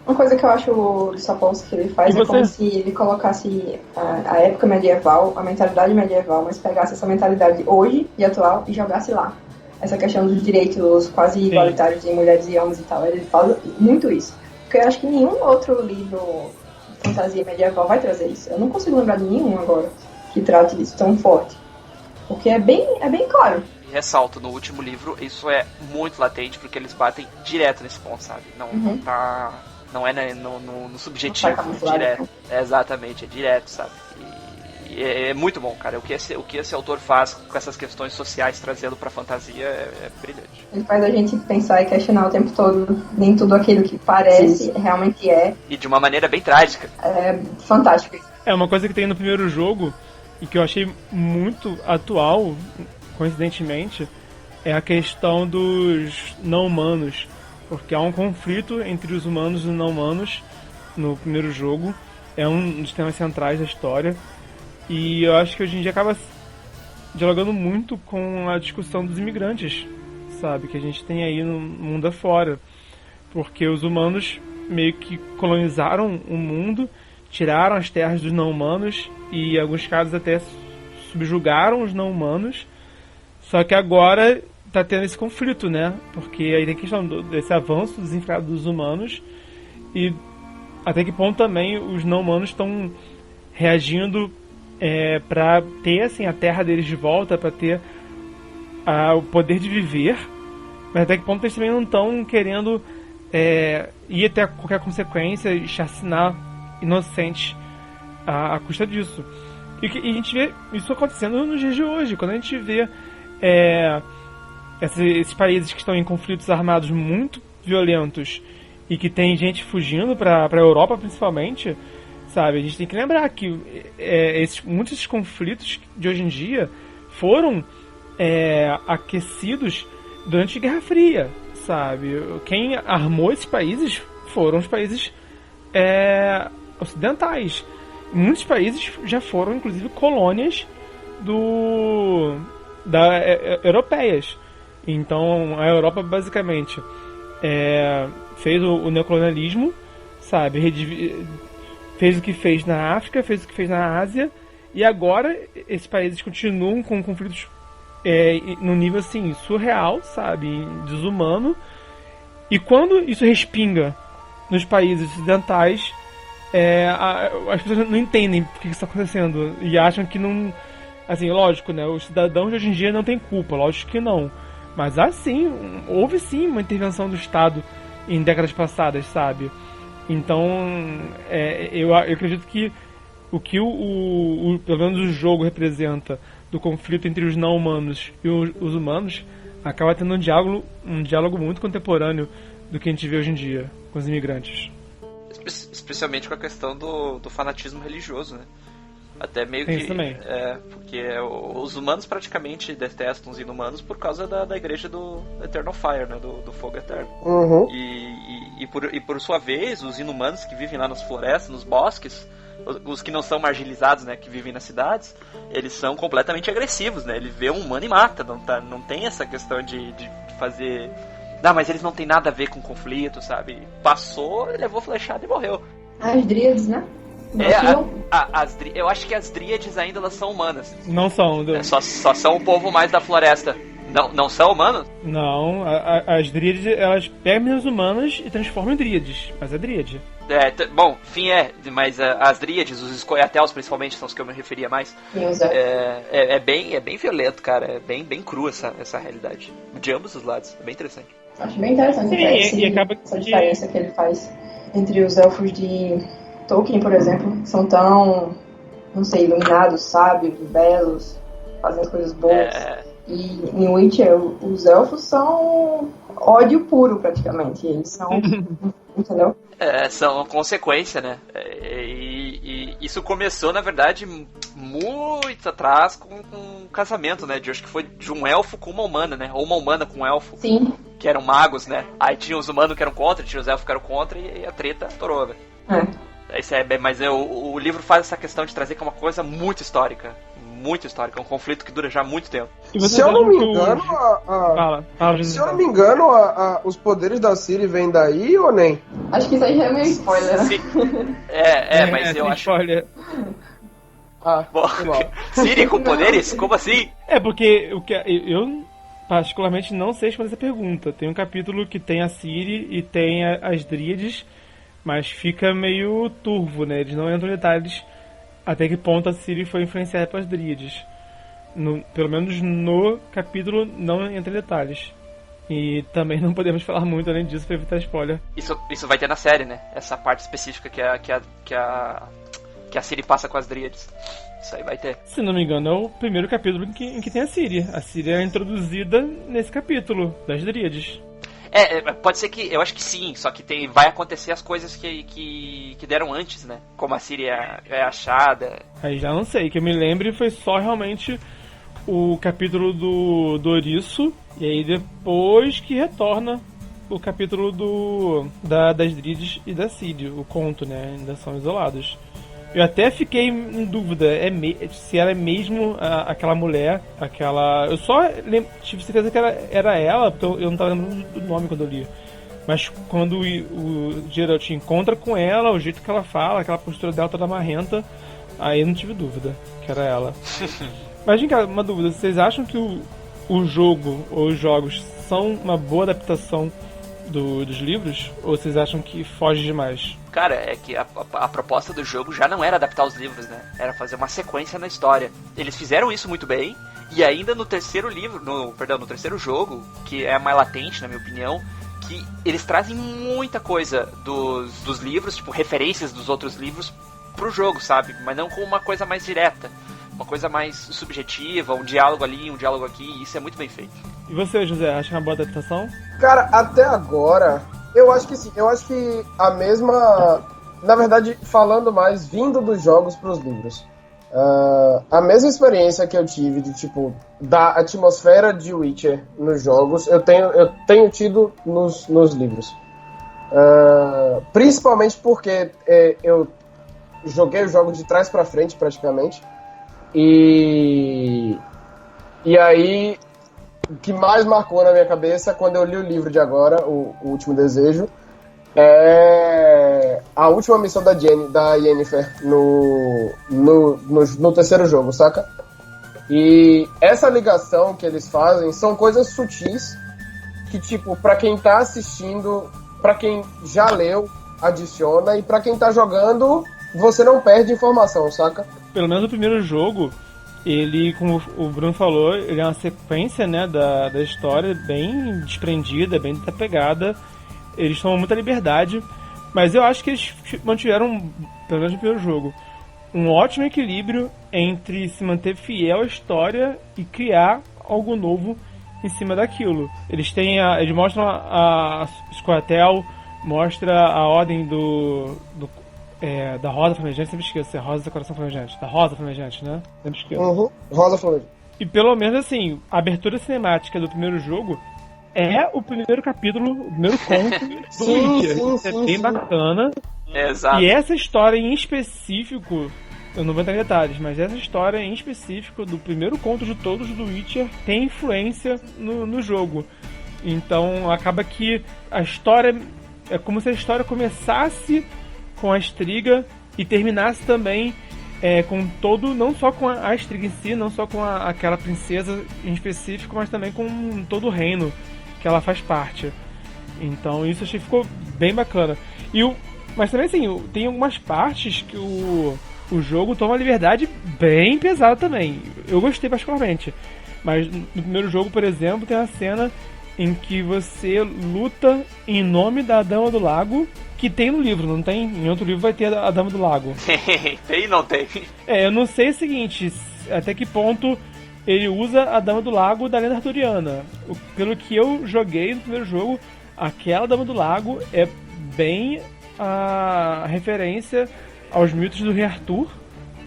Uma coisa que eu acho o Sapolsky que ele faz é como se ele colocasse a época medieval, a mentalidade medieval, mas pegasse essa mentalidade hoje e atual e jogasse lá. Essa questão dos direitos quase igualitários de mulheres e homens e tal. Ele fala muito isso. Porque eu acho que nenhum outro livro de fantasia medieval vai trazer isso. Eu não consigo lembrar de nenhum agora que trate disso tão forte. Porque é bem claro. E ressalto, no último livro, isso é muito latente, porque eles batem direto nesse ponto, sabe? Não tá... Não é no subjetivo, é direto. É, exatamente, é direto, sabe? E é muito bom, cara. O que esse autor faz com essas questões sociais trazendo pra fantasia é brilhante. Ele faz a gente pensar e questionar o tempo todo. Nem tudo aquilo que parece realmente é. E de uma maneira bem trágica. É fantástico. É uma coisa que tem no primeiro jogo e que eu achei muito atual, coincidentemente, é a questão dos não-humanos. Porque há um conflito entre os humanos e os não-humanos no primeiro jogo. É um dos temas centrais da história. E eu acho que hoje em dia acaba dialogando muito com a discussão dos imigrantes, sabe? Que a gente tem aí no mundo afora. Porque os humanos meio que colonizaram o mundo, tiraram as terras dos não-humanos e em alguns casos até subjugaram os não-humanos. Só que agora tá tendo esse conflito, né? Porque aí tem a questão desse avanço desenfreado dos humanos e até que ponto também os não-humanos estão reagindo para ter assim, a terra deles de volta, para ter o poder de viver, mas até que ponto eles também não estão querendo ir até qualquer consequência e chacinar inocentes à custa disso. E a gente vê isso acontecendo nos dias de hoje, quando a gente vê esses países que estão em conflitos armados muito violentos e que tem gente fugindo para a Europa principalmente, sabe? A gente tem que lembrar que muitos desses conflitos de hoje em dia foram aquecidos durante a Guerra Fria, sabe? Quem armou esses países foram os países ocidentais. Muitos países já foram, inclusive, colônias europeias. Então, a Europa, basicamente, fez o neocolonialismo, sabe? Fez o que fez na África, fez o que fez na Ásia, e agora esses países continuam com conflitos num nível, assim, surreal, sabe? Desumano. E quando isso respinga nos países ocidentais, as pessoas não entendem por que isso está acontecendo e acham que não... Assim, lógico, né? Os cidadãos de hoje em dia não têm culpa, lógico que não. Mas houve sim uma intervenção do Estado em décadas passadas, sabe? Então, eu acredito que o que pelo menos o jogo representa do conflito entre os não-humanos e os humanos acaba tendo um diálogo muito contemporâneo do que a gente vê hoje em dia com os imigrantes. Especialmente com a questão do fanatismo religioso, né? Até meio tem que... Isso também. Porque os humanos praticamente detestam os inumanos por causa da igreja do Eternal Fire, né? Do fogo eterno. Uhum. E por sua vez, os inumanos que vivem lá nas florestas, nos bosques, os que não são marginalizados, né? Que vivem nas cidades, eles são completamente agressivos, né? Ele vê um humano e mata. Não tem essa questão de fazer... Não, mas eles não tem nada a ver com conflito, sabe? Passou, levou flechada e morreu. As dríades, né? Eu acho que as dríades ainda elas são humanas. Não são. Só são o povo mais da floresta. Não são humanos? Não, as dríades, elas pegam os humanos e transformam em dríades. Mas é dríade. Bom, enfim, mas as dríades, os Scoia'taels principalmente, são os que eu me referia mais. É bem violento, cara. É bem cru essa realidade. De ambos os lados. É bem interessante. Acho bem interessante essa diferença que ele faz entre os elfos de Tolkien, por exemplo, que são tão, não sei, iluminados, sábios, belos, fazendo coisas boas. E em Witcher, os elfos são ódio puro, praticamente. Eles são... entendeu? São consequência, né? E isso começou, na verdade, muito atrás com um casamento, né? Acho que foi de um elfo com uma humana, né? Ou uma humana com um elfo. Sim. Que eram magos, né? Aí tinha os humanos que eram contra, tinha os elfos que eram contra, e a treta estourou, né? Mas o livro faz essa questão de trazer que é uma coisa muito histórica. muito histórico, é um conflito que dura já muito tempo. Se eu não me engano, se eu não me engano, os poderes da Ciri vêm daí ou nem? Acho que isso aí já é meio spoiler, né? Mas eu acho... Spoiler. Bom, Ciri com poderes? Como assim? Porque eu particularmente não sei responder essa pergunta. Tem um capítulo que tem a Ciri e tem as Dríades, mas fica meio turvo, né? Eles não entram em detalhes até que ponto a Ciri foi influenciada pelas Dríades. Pelo menos no capítulo não entra em detalhes. E também não podemos falar muito além disso para evitar spoiler. Isso vai ter na série, né? Essa parte específica que a Ciri passa com as Dríades. Isso aí vai ter. Se não me engano, é o primeiro capítulo em que tem a Ciri. A Ciri é introduzida nesse capítulo das Dríades. Pode ser que... Eu acho que sim, só que vai acontecer as coisas que deram antes, né? Como a Ciri é achada. Aí já não sei, que eu me lembre foi só realmente o capítulo do Ouriço, e aí depois que retorna o capítulo das Dríades e da Ciri, o conto, né? Ainda são isolados. Eu até fiquei em dúvida se ela é mesmo aquela mulher, Eu só tive certeza que era ela, porque eu não estava lembrando do nome quando eu li. Mas quando o Geralt encontra com ela, o jeito que ela fala, aquela postura dela toda marrenta, aí eu não tive dúvida que era ela. Mas, vem cá, uma dúvida. Vocês acham que o jogo ou os jogos são uma boa adaptação dos livros? Ou vocês acham que foge demais? Cara, é que a proposta do jogo já não era adaptar os livros, né? Era fazer uma sequência na história. Eles fizeram isso muito bem, e ainda no terceiro no terceiro jogo, que é mais latente, na minha opinião, que eles trazem muita coisa dos livros, tipo, referências dos outros livros pro jogo, sabe? Mas não com uma coisa mais direta. Uma coisa mais subjetiva, um diálogo ali, um diálogo aqui, e isso é muito bem feito. E você, José, acha uma boa adaptação? Cara, até agora, eu acho que sim. Eu acho que a mesma... Na verdade, falando mais, vindo dos jogos pros livros. A mesma experiência que eu tive de, tipo, da atmosfera de Witcher nos jogos, eu tenho tido nos livros. Principalmente porque eu joguei os jogos de trás pra frente, praticamente. E aí, o que mais marcou na minha cabeça quando eu li o livro de agora, o Último Desejo, é a última missão da Yennefer no terceiro jogo, saca? E essa ligação que eles fazem são coisas sutis que, tipo, pra quem tá assistindo, pra quem já leu, adiciona, e pra quem tá jogando, você não perde informação, saca? Pelo menos o primeiro jogo, ele, como o Bruno falou, ele é uma sequência, né, da história bem desprendida, bem desapegada. Eles tomam muita liberdade, mas eu acho que eles mantiveram, pelo menos no primeiro jogo, um ótimo equilíbrio entre se manter fiel à história e criar algo novo em cima daquilo. Eles mostram a Scoia'tael, mostra a ordem da Rosa Flamejante, sempre esqueço, é Rosa do Coração Flamejante. Da Rosa Flamejante, né? Sempre esqueço. Rosa Flamejante. E pelo menos assim, a abertura cinemática do primeiro jogo é o primeiro capítulo, o primeiro conto do Witcher. É bem bacana. Exato. E essa história em específico, eu não vou entrar em detalhes, mas essa história em específico do primeiro conto de todos do Witcher tem influência no jogo. Então acaba que a história é como se a história começasse com a Striga e terminasse também com todo, não só com a Striga em si, não só com aquela princesa em específico, mas também com todo o reino que ela faz parte. Então isso eu achei que ficou bem bacana. Mas também assim, tem algumas partes que o jogo toma uma liberdade bem pesada também. Eu gostei particularmente. Mas no primeiro jogo, por exemplo, tem uma cena em que você luta em nome da Dama do Lago, que tem no livro, não tem? Em outro livro vai ter a Dama do Lago. Tem e não tem. Eu não sei o seguinte, até que ponto ele usa a Dama do Lago da lenda arturiana. Pelo que eu joguei no primeiro jogo, aquela Dama do Lago é bem a referência aos mitos do rei Arthur,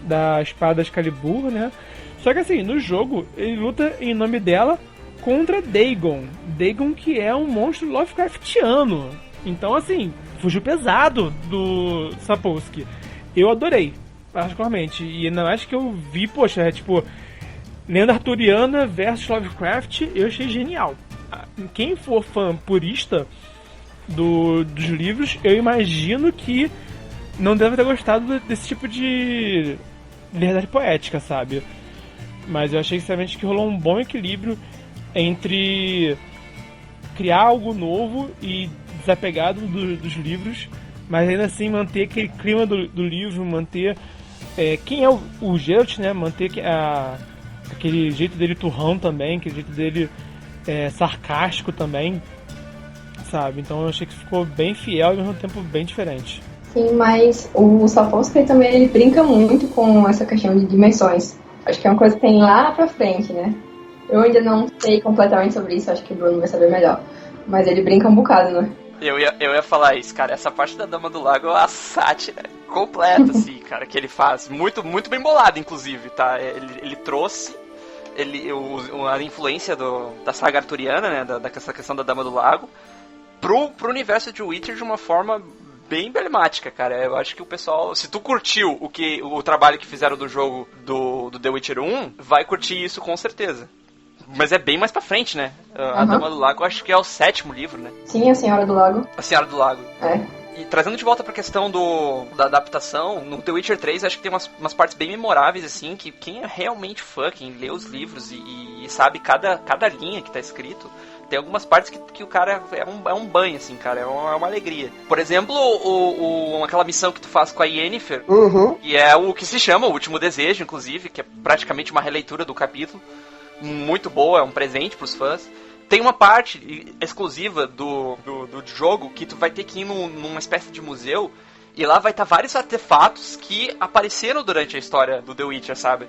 da espada Excalibur, né? Só que assim, no jogo, ele luta em nome dela contra Dagon. Dagon, que é um monstro Lovecraftiano. Então, assim, fugiu pesado do Sapkowski. Eu adorei, particularmente. E ainda mais que eu vi, poxa, Lenda Arturiana versus Lovecraft, eu achei genial. Quem for fã purista dos livros, eu imagino que não deve ter gostado desse tipo de liberdade poética, sabe? Mas eu achei sinceramente que rolou um bom equilíbrio entre criar algo novo e desapegado dos livros, mas ainda assim manter aquele clima do livro, manter quem é o Geralt, né? Manter aquele jeito dele turrão também, aquele jeito dele sarcástico também, sabe? Então eu achei que ficou bem fiel e ao mesmo tempo bem diferente. Sim, mas o Sapkowski também ele brinca muito com essa questão de dimensões. Acho que é uma coisa que tem lá pra frente, né? Eu ainda não sei completamente sobre isso, acho que o Bruno vai saber melhor. Mas ele brinca um bocado, né? Eu ia falar isso, cara. Essa parte da Dama do Lago é uma sátira completa, assim, cara, que ele faz. Muito, muito bem bolado, inclusive, tá? Ele trouxe a influência da saga arturiana, né? Dessa questão da Dama do Lago pro universo de Witcher de uma forma bem emblemática, cara. Eu acho que o pessoal, se tu curtiu o trabalho que fizeram do jogo do The Witcher 1, vai curtir isso com certeza. Mas é bem mais pra frente, né? A Dama do Lago, eu acho que é o 7º livro, né? Sim, A Senhora do Lago. A Senhora do Lago. É. E trazendo de volta pra questão da adaptação, no The Witcher 3, acho que tem umas partes bem memoráveis, assim, que quem é realmente fã, quem lê os livros e sabe cada linha que tá escrito, tem algumas partes que o cara é um banho, assim, cara, é uma alegria. Por exemplo, aquela missão que tu faz com a Yennefer, que é o que se chama O Último Desejo, inclusive, que é praticamente uma releitura do capítulo. Muito boa, é um presente pros fãs. Tem uma parte exclusiva do jogo que tu vai ter que ir numa espécie de museu e lá vai estar vários artefatos que apareceram durante a história do The Witcher, sabe?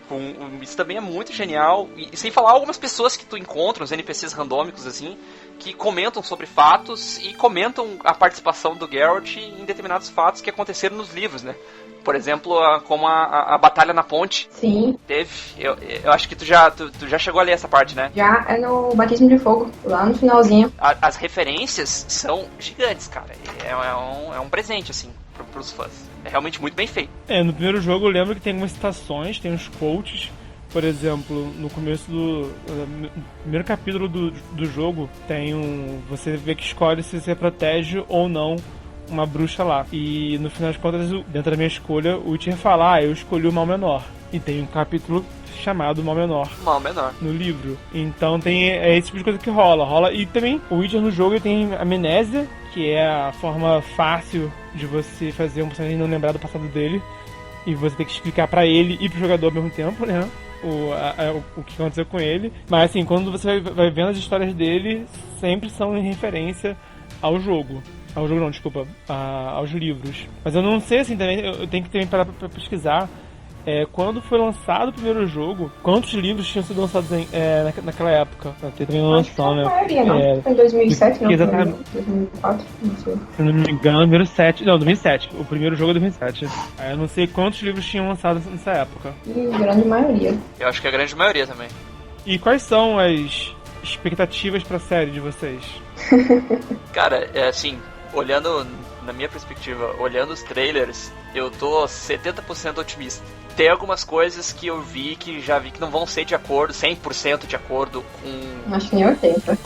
Isso também é muito genial. E sem falar algumas pessoas que tu encontra, uns NPCs randômicos assim, que comentam sobre fatos e comentam a participação do Geralt em determinados fatos que aconteceram nos livros, né? Por exemplo, como a batalha na ponte. Sim. Teve. Eu acho que tu já chegou a ler essa parte, né? Já é no Batismo de Fogo, lá no finalzinho. As referências são gigantes, cara. É um presente, assim, pros fãs. É realmente muito bem feito. No primeiro jogo eu lembro que tem algumas citações, tem uns quotes. Por exemplo, no começo do primeiro capítulo do jogo, você vê que escolhe se você protege ou não uma bruxa lá. E no final de contas, dentro da minha escolha, o Witcher fala, eu escolhi o Mal Menor. E tem um capítulo chamado Mal Menor. Mal Menor. No livro. Então tem esse tipo de coisa que rola. E também o Witcher no jogo ele tem amnésia, que é a forma fácil de você fazer um personagem não lembrar do passado dele. E você tem que explicar pra ele e pro jogador ao mesmo tempo, né? O que aconteceu com ele. Mas assim, quando você vai vendo as histórias dele, sempre são em referência ao jogo. Ao jogo não, desculpa, aos livros. Mas eu não sei assim também, eu tenho que também parar pra pesquisar. Quando foi lançado o primeiro jogo, quantos livros tinham sido lançados naquela época? Pra ter também uma noção, né? Foi em 2007, não? Exatamente. 2004, não sei. Se eu não me engano, número 7. Não, 2007. O primeiro jogo é 2007. Eu não sei quantos livros tinham lançado nessa época. E a grande maioria. Eu acho que a grande maioria também. E quais são as expectativas pra série de vocês? Cara, assim, olhando, na minha perspectiva, olhando os trailers, eu tô 70% otimista. Tem algumas coisas que eu vi que já vi que não vão ser de acordo, 100% de acordo com... Acho que nem 80%.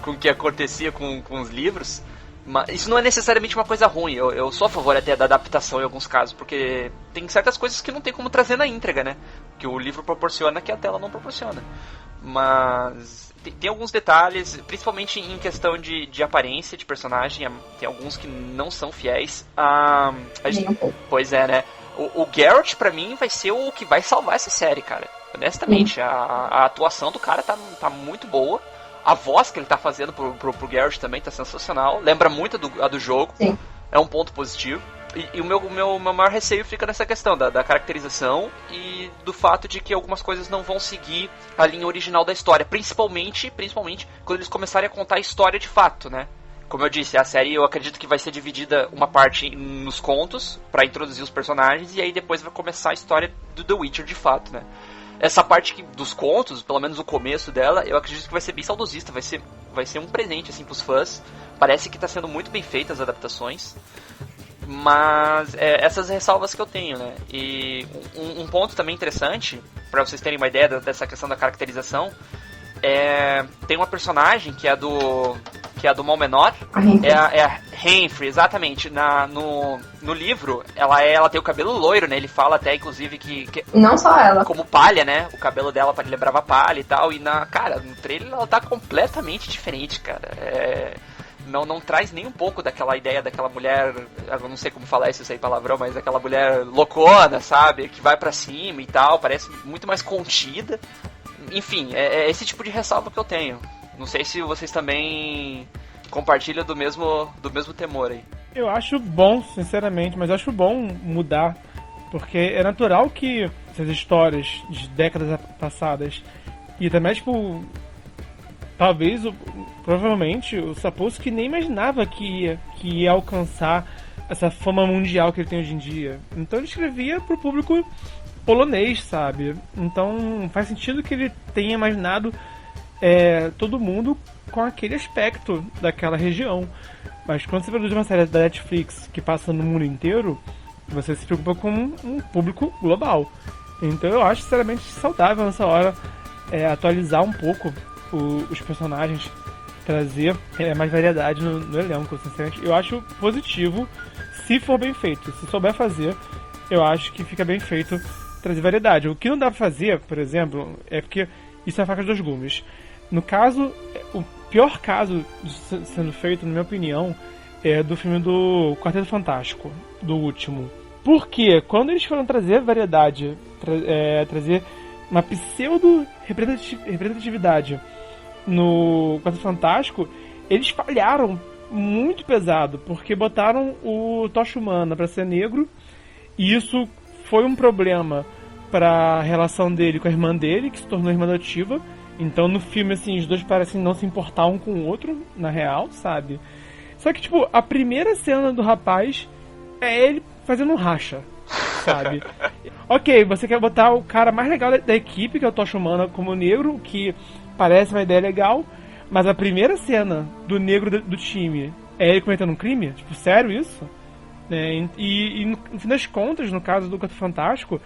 Com o que acontecia com os livros. Mas isso não é necessariamente uma coisa ruim. Eu sou a favor até da adaptação em alguns casos, porque tem certas coisas que não tem como trazer na íntegra, né? Que o livro proporciona que a tela não proporciona. Mas tem alguns detalhes, principalmente em questão de aparência de personagem. Tem alguns que não são fiéis. Pois é, né? O Geralt, pra mim, vai ser o que vai salvar essa série, cara. Honestamente, a atuação do cara tá muito boa. A voz que ele tá fazendo pro Geralt também tá sensacional. Lembra muito a do jogo. Sim. É um ponto positivo. E o meu maior receio fica nessa questão da caracterização e do fato de que algumas coisas não vão seguir a linha original da história. Principalmente quando eles começarem a contar a história de fato, né? Como eu disse, a série eu acredito que vai ser dividida uma parte nos contos para introduzir os personagens e aí depois vai começar a história do The Witcher de fato, né? Essa parte dos contos, pelo menos o começo dela, eu acredito que vai ser bem saudosista, vai ser um presente assim pros fãs. Parece que tá sendo muito bem feita as adaptações. Mas essas ressalvas que eu tenho, né? E um ponto também interessante, pra vocês terem uma ideia dessa questão da caracterização, tem uma personagem que é a do Mal Menor, é a Renfrey, exatamente. No livro, ela tem o cabelo loiro, né? Ele fala até, inclusive, que não só ela. Como palha, né? O cabelo dela lembrava palha e tal. E no trailer ela tá completamente diferente, cara. Não traz nem um pouco daquela ideia daquela mulher, eu não sei como falar isso, sei palavrão, mas aquela mulher loucona, sabe? Que vai pra cima e tal, parece muito mais contida. Enfim, é esse tipo de ressalva que eu tenho. Não sei se vocês também compartilham do mesmo temor aí. Eu acho bom, sinceramente, mas eu acho bom mudar, porque é natural que essas histórias de décadas passadas, e também, tipo, talvez, provavelmente, o Sapolsky nem imaginava que ia alcançar essa fama mundial que ele tem hoje em dia. Então ele escrevia pro público polonês, sabe? Então faz sentido que ele tenha imaginado todo mundo com aquele aspecto daquela região. Mas quando você produz uma série da Netflix que passa no mundo inteiro, você se preocupa com um público global. Então eu acho sinceramente saudável nessa hora atualizar um pouco os personagens, trazer mais variedade no elenco, sinceramente. Eu acho positivo se for bem feito. Se souber fazer, eu acho que fica bem feito trazer variedade. O que não dá pra fazer, por exemplo, é porque isso é a faca de dois gumes. No caso, o pior caso sendo feito, na minha opinião, é do filme do Quarteto Fantástico, do último. Porque quando eles foram trazer variedade, trazer uma pseudo-representatividade no Quarteto Fantástico, eles falharam muito pesado, porque botaram o Tocha Humana pra ser negro, e isso foi um problema pra relação dele com a irmã dele, que se tornou irmã adotiva. Então no filme, assim, os dois parecem não se importar um com o outro, na real, sabe? Só que, tipo, a primeira cena do rapaz é ele fazendo um racha, sabe? Ok, você quer botar o cara mais legal da equipe, que é o Tocha Humana, como negro, que parece uma ideia legal, mas a primeira cena do negro do time é ele cometendo um crime? Tipo, sério isso? E no fim das contas, no caso do Quarteto Fantástico,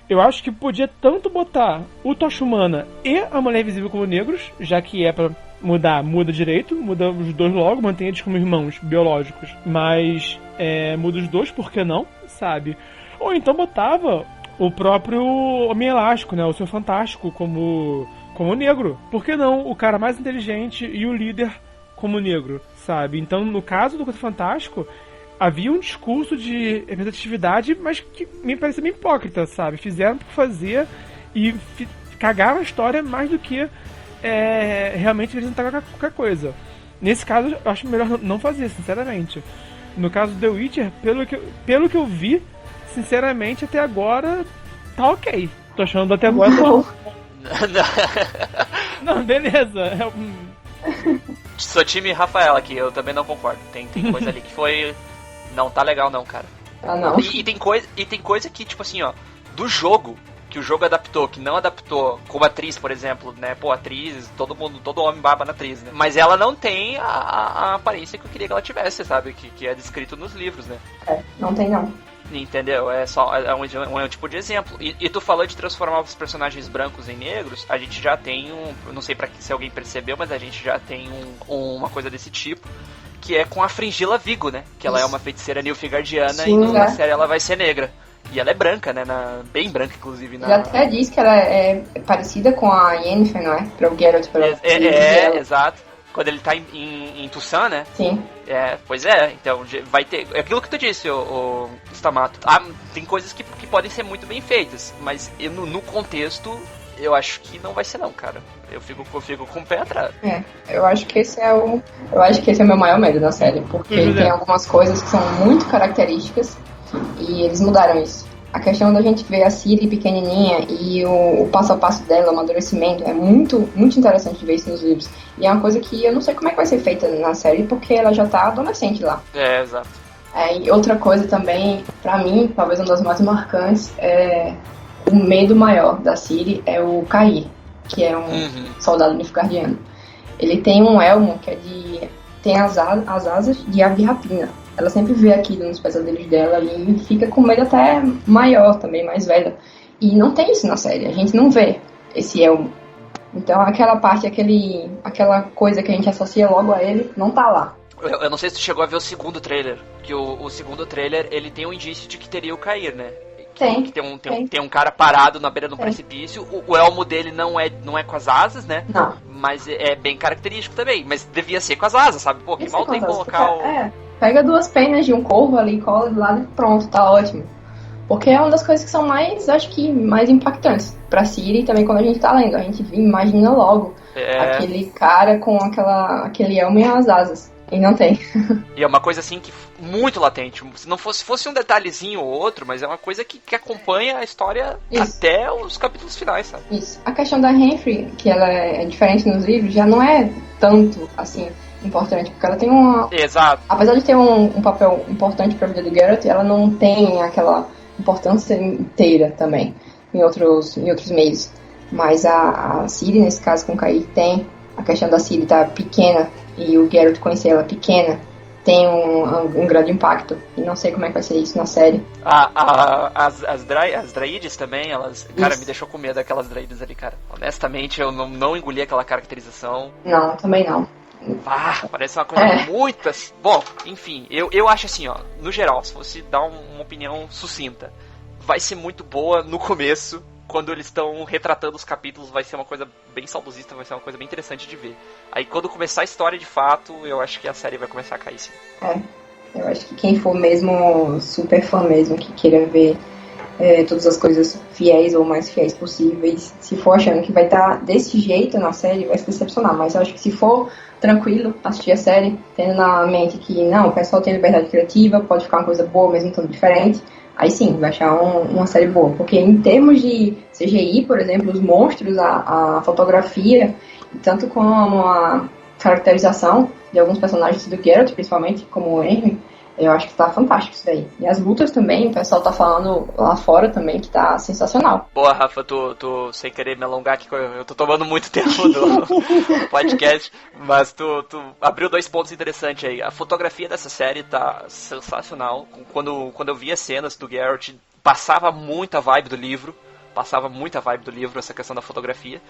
eu acho que podia tanto botar o Tocha Humana e a Mulher Invisível como negros, já que é pra mudar, muda direito, muda os dois logo, mantém eles como irmãos biológicos, mas muda os dois, por que não, sabe? Ou então botava o próprio Homem Elástico, né, o Senhor Fantástico como negro. Por que não o cara mais inteligente e o líder como negro, sabe? Então, no caso do Quarteto Fantástico, havia um discurso de representatividade, mas que me parecia bem hipócrita, sabe? Fizeram por fazer e cagaram a história mais do que realmente representar qualquer coisa. Nesse caso, eu acho melhor não fazer, sinceramente. No caso do The Witcher, pelo que eu vi, sinceramente, até agora, tá ok. Tô achando até agora... Não, beleza. Sou time Rafael aqui, eu também não concordo. Tem coisa ali que foi... Não tá legal não, cara. Ah, não. E tem coisa que, tipo assim, ó, do jogo, que o jogo adaptou, que não adaptou, como atriz, por exemplo, né? Pô, atriz, todo homem baba na atriz, né? Mas ela não tem a aparência que eu queria que ela tivesse, sabe? Que é descrito nos livros, né? Não tem não. Entendeu? É um tipo de exemplo. E tu falou de transformar os personagens brancos em negros, a gente já tem não sei se alguém percebeu, mas a gente já tem uma coisa desse tipo, que é com a Fringilla Vigo, né? Que ela é uma feiticeira nilfgaardiana. Sim, e na série ela vai ser negra. E ela é branca, né? Bem branca, inclusive. Já até diz que ela é parecida com a Yennefer, não é? Para o Geralt. Exato. Quando ele tá em Toussaint, né? Sim. Pois é. Então vai ter... É aquilo que tu disse, o Stamato. Tem coisas que podem ser muito bem feitas. Mas no contexto, eu acho que não vai ser não, cara. Eu fico com o pé atrás. Eu acho que esse é o meu maior medo da série. Porque tem algumas coisas que são muito características e eles mudaram isso. A questão da gente ver a Ciri pequenininha e o passo a passo dela, o amadurecimento, é muito, muito interessante ver isso nos livros. E é uma coisa que eu não sei como é que vai ser feita na série, porque ela já tá adolescente lá. Exato. E outra coisa também, pra mim, talvez uma das mais marcantes, o medo maior da Ciri é o Cair, que é um soldado nilfgaardiano. Ele tem um elmo que tem as asas de ave rapina. ela sempre vê aquilo nos pesadelos dela e fica com medo até maior também, mais velha. E não tem isso na série, a gente não vê esse elmo. Então aquela parte, aquela coisa que a gente associa logo a ele, não tá lá. Eu não sei se tu chegou a ver o segundo trailer, que o segundo trailer, ele tem um indício de que teria o Cair, né? Que tem um cara parado na beira do precipício, o elmo dele não é com as asas, né? Não. Mas é bem característico também, mas devia ser com as asas, sabe? Pô, que mal tem colocar o... Pega 2 penas de um corvo ali, cola do lado e pronto, tá ótimo. Porque é uma das coisas que são mais, acho que, mais impactantes pra Ciri, também quando a gente tá lendo. A gente imagina logo aquele cara com aquele elmo e as asas. E não tem. E é uma coisa assim que muito latente. Se não fosse um detalhezinho ou outro, mas é uma coisa que acompanha a história até os capítulos finais, sabe? Isso. A questão da Renfrey, que ela é diferente nos livros, já não é tanto assim importante, porque ela tem uma... Exato. Apesar de ter um papel importante pra vida do Geralt, ela não tem aquela importância inteira também em outros meios. Mas a Ciri, nesse caso com o Cair, tem. A questão da Ciri tá pequena e o Geralt conhecer ela pequena tem um grande impacto. E não sei como é que vai ser isso na série. As Draides também, elas... Cara, me deixou com medo aquelas Draides ali, cara. Honestamente, eu não engoli aquela caracterização. Não, também não. Parece uma coisa muito... Bom, enfim, eu acho assim, ó, no geral, se fosse dar uma opinião sucinta, vai ser muito boa no começo, quando eles estão retratando os capítulos, vai ser uma coisa bem saudosista, vai ser uma coisa bem interessante de ver. Aí quando começar a história de fato, eu acho que a série vai começar a cair, sim. Eu acho que quem for mesmo super fã mesmo, que queira ver todas as coisas fiéis ou mais fiéis possíveis, se for achando que vai estar desse jeito na série, vai se decepcionar. Mas eu acho que se for tranquilo assistir a série, tendo na mente que não, o pessoal tem liberdade criativa, pode ficar uma coisa boa mesmo tanto diferente, aí sim, vai achar uma série boa. Porque em termos de CGI, por exemplo, os monstros, a fotografia, tanto como a caracterização de alguns personagens do Geralt, principalmente, como o Henry, eu acho que tá fantástico isso daí. E as lutas também, o pessoal tá falando lá fora também que tá sensacional. Boa, Rafa, tu sem querer me alongar aqui, eu tô tomando muito tempo do podcast, mas tu abriu 2 pontos interessantes aí. A fotografia dessa série tá sensacional. Quando eu vi as cenas do Geralt, passava muita vibe do livro. Essa questão da fotografia.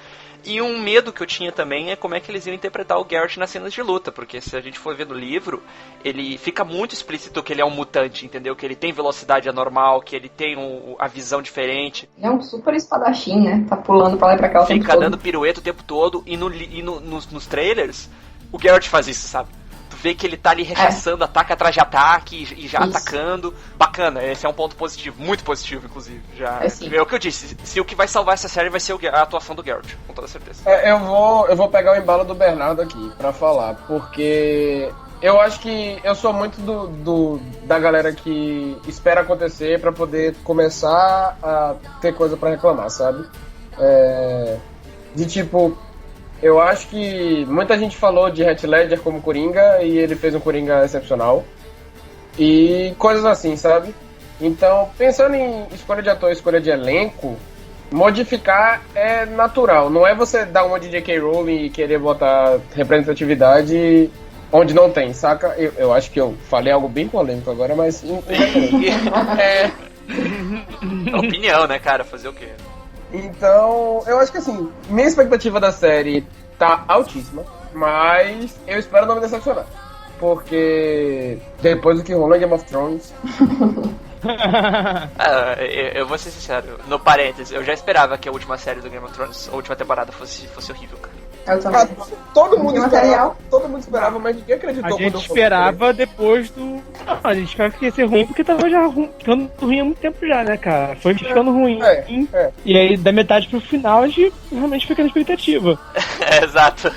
E um medo que eu tinha também é como é que eles iam interpretar o Geralt nas cenas de luta, porque se a gente for ver no livro, ele fica muito explícito que ele é um mutante, entendeu? Que ele tem velocidade anormal, que ele tem a visão diferente. Ele é um super espadachim, né? Tá pulando pra lá e pra cá o tempo todo. Fica dando pirueta o tempo todo, e nos trailers, o Geralt faz isso, sabe? Vê que ele tá ali rechaçando ataque atrás de ataque e já atacando. Bacana, esse é um ponto positivo, muito positivo, inclusive. É o que eu disse, se o que vai salvar essa série vai ser a atuação do Geralt, com toda certeza. Eu vou pegar o embalo do Bernardo aqui pra falar, porque eu acho que eu sou muito da galera que espera acontecer pra poder começar a ter coisa pra reclamar, sabe? De tipo... Eu acho que muita gente falou de Heath Ledger como Coringa e ele fez um Coringa excepcional. E coisas assim, sabe? Então, pensando em escolha de ator, escolha de elenco, modificar é natural. Não é você dar uma de J.K. Rowling e querer botar representatividade onde não tem, saca? Eu acho que eu falei algo bem polêmico agora, mas... Opinião, né, cara? Fazer o quê? Então, eu acho que assim, minha expectativa da série tá altíssima, mas eu espero não me decepcionar. Porque depois do que rolou em Game of Thrones... eu vou ser sincero, no parênteses, eu já esperava que a última série do Game of Thrones, a última temporada, fosse horrível, cara. Todo mundo esperava, mas ninguém acreditou. A gente esperava depois do... A gente esperava que ia ser ruim porque tava já ficando ruim há muito tempo já, né, cara? Foi ficando ruim. E aí, da metade pro final, a gente realmente fica na expectativa. Exato.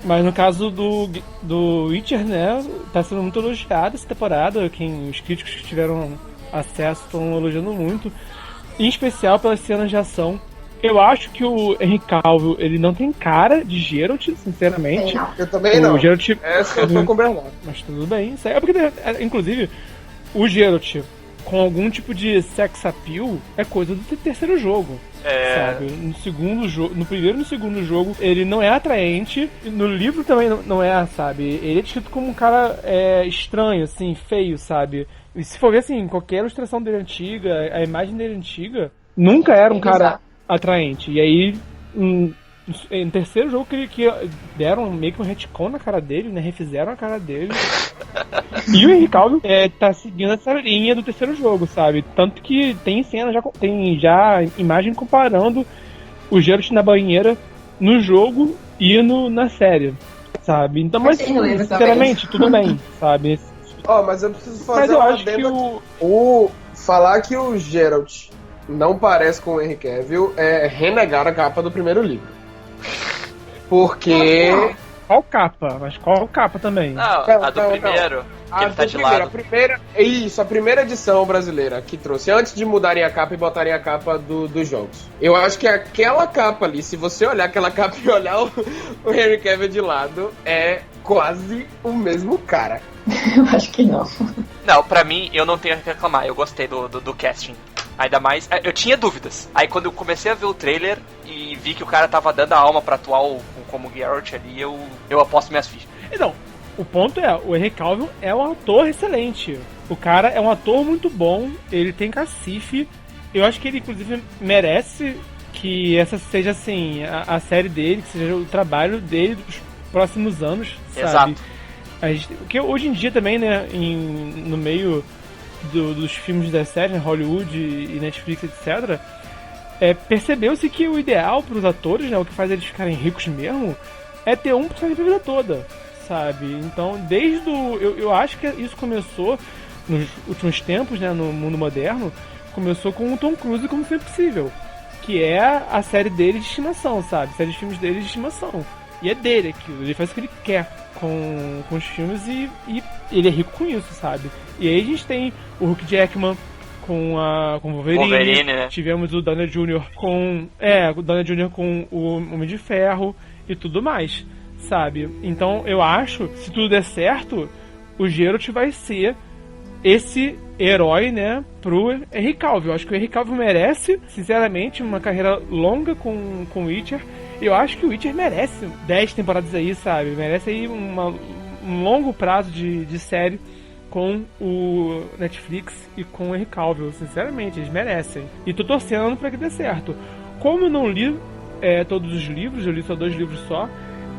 Mas no caso do Witcher, né, tá sendo muito elogiado essa temporada. Os críticos que tiveram acesso estão elogiando muito. Em especial pelas cenas de ação. Eu acho que o Henry Cavill, ele não tem cara de Geralt, sinceramente. Eu também não. Geralt, essa eu tô com o Bernardo. Mas tudo bem. Isso é porque, inclusive, o Geralt com algum tipo de sex appeal é coisa do terceiro jogo. Sabe? No primeiro e no segundo jogo ele não é atraente. No livro também não é, sabe? Ele é descrito como um cara estranho, assim, feio, sabe? E se for ver, assim, qualquer ilustração dele antiga, a imagem dele antiga, nunca era um cara atraente. E aí, no terceiro jogo que deram meio que um retcon na cara dele, né? Refizeram a cara dele. E o Henry Cavill tá seguindo essa linha do terceiro jogo, sabe? Tanto que tem cena, tem já imagem comparando o Geralt na banheira no jogo e na série, sabe? Então, mas sinceramente, tudo bem, sabe? Mas eu preciso fazer uma adenda. Falar que o Geralt não parece com o Henry Cavill é renegar a capa do primeiro livro. Porque... Qual capa? Mas qual capa também? Não, a do primeiro. Que ele tá de lado. A primeira edição brasileira que trouxe, antes de mudarem a capa e botarem a capa dos jogos. Eu acho que aquela capa ali, se você olhar aquela capa e olhar o Henry Cavill de lado, é quase o mesmo cara. Eu acho que não. Não, pra mim, eu não tenho a reclamar. Eu gostei do casting. Ainda mais, eu tinha dúvidas. Aí quando eu comecei a ver o trailer e vi que o cara tava dando a alma pra atuar como Geralt ali, eu aposto minhas fichas. Então, o ponto o Henry Cavill é um ator excelente. O cara é um ator muito bom, ele tem cacife. Eu acho que ele, inclusive, merece que essa seja, assim, a série dele, que seja o trabalho dele dos próximos anos, sabe? Exato. Porque hoje em dia também, né, no meio dos filmes da série, Hollywood e Netflix, etc., percebeu-se que o ideal para os atores, né, o que faz eles ficarem ricos mesmo, é ter um personagem pra vida toda, sabe? Então, eu acho que isso começou nos últimos tempos, né, no mundo moderno, começou com o Tom Cruise Como Sempre Possível, que é a série dele de estimação, sabe? Série de filmes dele de estimação. E é dele aquilo, ele faz o que ele quer com os filmes e ele é rico com isso, sabe? E aí a gente tem o Hugh Jackman com o Wolverine, né? Tivemos o Downey Jr. com o Homem de Ferro e tudo mais, sabe? Então eu acho, se tudo der certo, o Geralt vai ser esse herói, né, pro Henry Cavill. Eu acho que o Henry Cavill merece, sinceramente, uma carreira longa com o Witcher. Eu acho que o Witcher merece 10 temporadas aí, sabe? Merece aí um longo prazo de série com o Netflix e com o Henry Cavill. Sinceramente, eles merecem. E tô torcendo pra que dê certo. Como eu não li todos os livros, eu li só 2 livros só,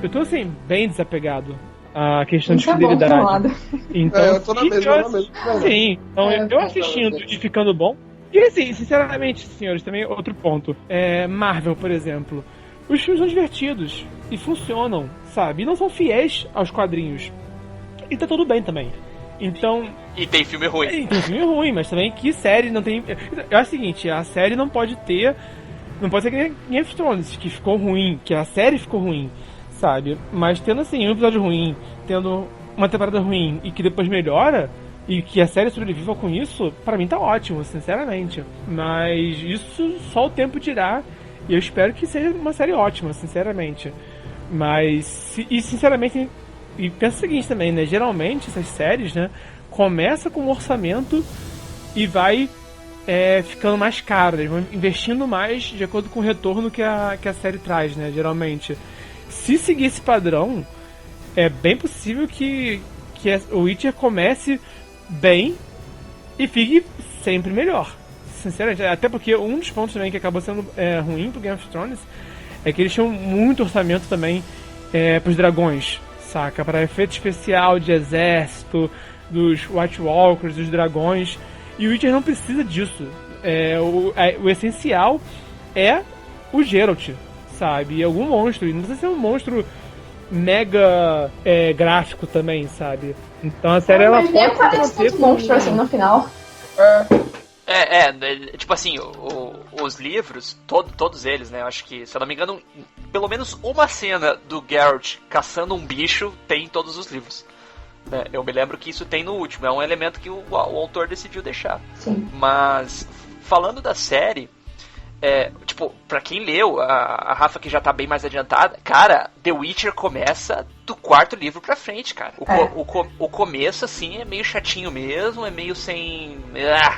eu tô, assim, bem desapegado à questão de fidelidade. Então, eu tô na mesma. Sim, então eu assistindo e ficando bom. E assim, sinceramente, senhores, também outro ponto. Marvel, por exemplo. Os filmes são divertidos e funcionam, sabe? E não são fiéis aos quadrinhos. E tá tudo bem também. Então... E tem filme ruim. Tem filme ruim, mas também que série não tem... É o seguinte, a série não pode ter... Não pode ser que nem Game of Thrones, que ficou ruim, que a série ficou ruim, sabe? Mas tendo assim, um episódio ruim, tendo uma temporada ruim e que depois melhora, e que a série sobreviva com isso, pra mim tá ótimo, sinceramente. Mas isso só o tempo dirá. E eu espero que seja uma série ótima, sinceramente. Mas, sinceramente, e penso o seguinte também, né? Geralmente essas séries, né, começa com um orçamento e vai ficando mais caro. Eles vão investindo mais de acordo com o retorno que a série traz, né? Geralmente. Se seguir esse padrão, é bem possível que o Witcher comece bem e fique sempre melhor. Sinceramente, até porque um dos pontos também que acabou sendo ruim pro Game of Thrones é que eles tinham muito orçamento também pros dragões, saca? Para efeito especial de exército, dos White Walkers, dos dragões. E o Witcher não precisa disso. O essencial é o Geralt, sabe? E algum monstro. E não precisa ser um monstro mega gráfico também, sabe? Então a série ela pode aparecer um monstro assim no final. Tipo assim, os livros, todos eles, né, eu acho que, se eu não me engano, pelo menos uma cena do Geralt caçando um bicho tem em todos os livros. Né? Eu me lembro que isso tem no último, é um elemento que o autor decidiu deixar. Sim. Mas, falando da série, tipo, pra quem leu, a Rafa que já tá bem mais adiantada, cara, The Witcher começa do quarto livro pra frente, cara. O começo, assim, é meio chatinho mesmo, é meio sem...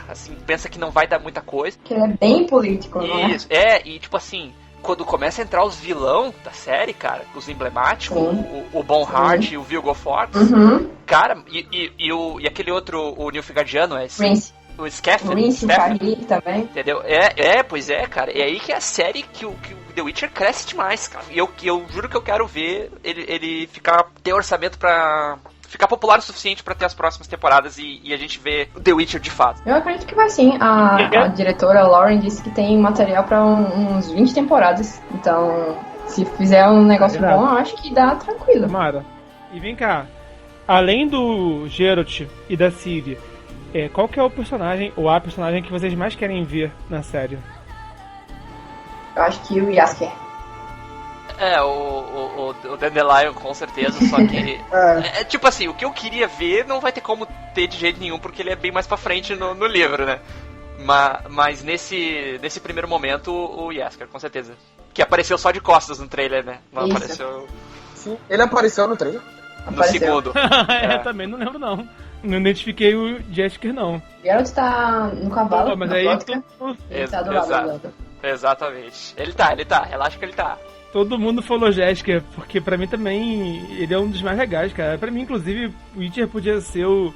assim, pensa que não vai dar muita coisa. Que ele é bem político, não é? Isso, e tipo assim, quando começa a entrar os vilão da série, cara, os emblemáticos, o Bonhart e o Viggo Mortensen, cara, e aquele outro, o Nilfgaardiano, o Scafford também. Entendeu? Pois é, cara. É aí que é a série que o The Witcher cresce demais, cara. E eu juro que eu quero ver ele ter orçamento pra ficar popular o suficiente pra ter as próximas temporadas e a gente ver o The Witcher de fato. Eu acredito que vai sim. A diretora Lauren disse que tem material pra uns 20 temporadas. Então, se fizer um negócio bom, eu acho que dá tranquilo. Mara, e vem cá. Além do Geralt e da Ciri, qual que é o personagem ou a personagem que vocês mais querem ver na série? Eu acho que o Jaskier. O Dandelion com certeza, só que tipo assim, o que eu queria ver não vai ter como ter de jeito nenhum, porque ele é bem mais pra frente no livro, né? Mas nesse primeiro momento, o Jaskier, com certeza. Que apareceu só de costas no trailer, né? Não Isso. apareceu... Sim, ele apareceu no trailer? No segundo. Eu também não lembro, não. Não identifiquei o Jaskier, não. Geralt tá no cavalo, mas na aí vodka, ele tá do lado do Zelda. Exatamente. Ele tá, relaxa que ele tá. Todo mundo falou Jaskier, porque pra mim também ele é um dos mais legais, cara. Pra mim, inclusive, o Witcher podia ser o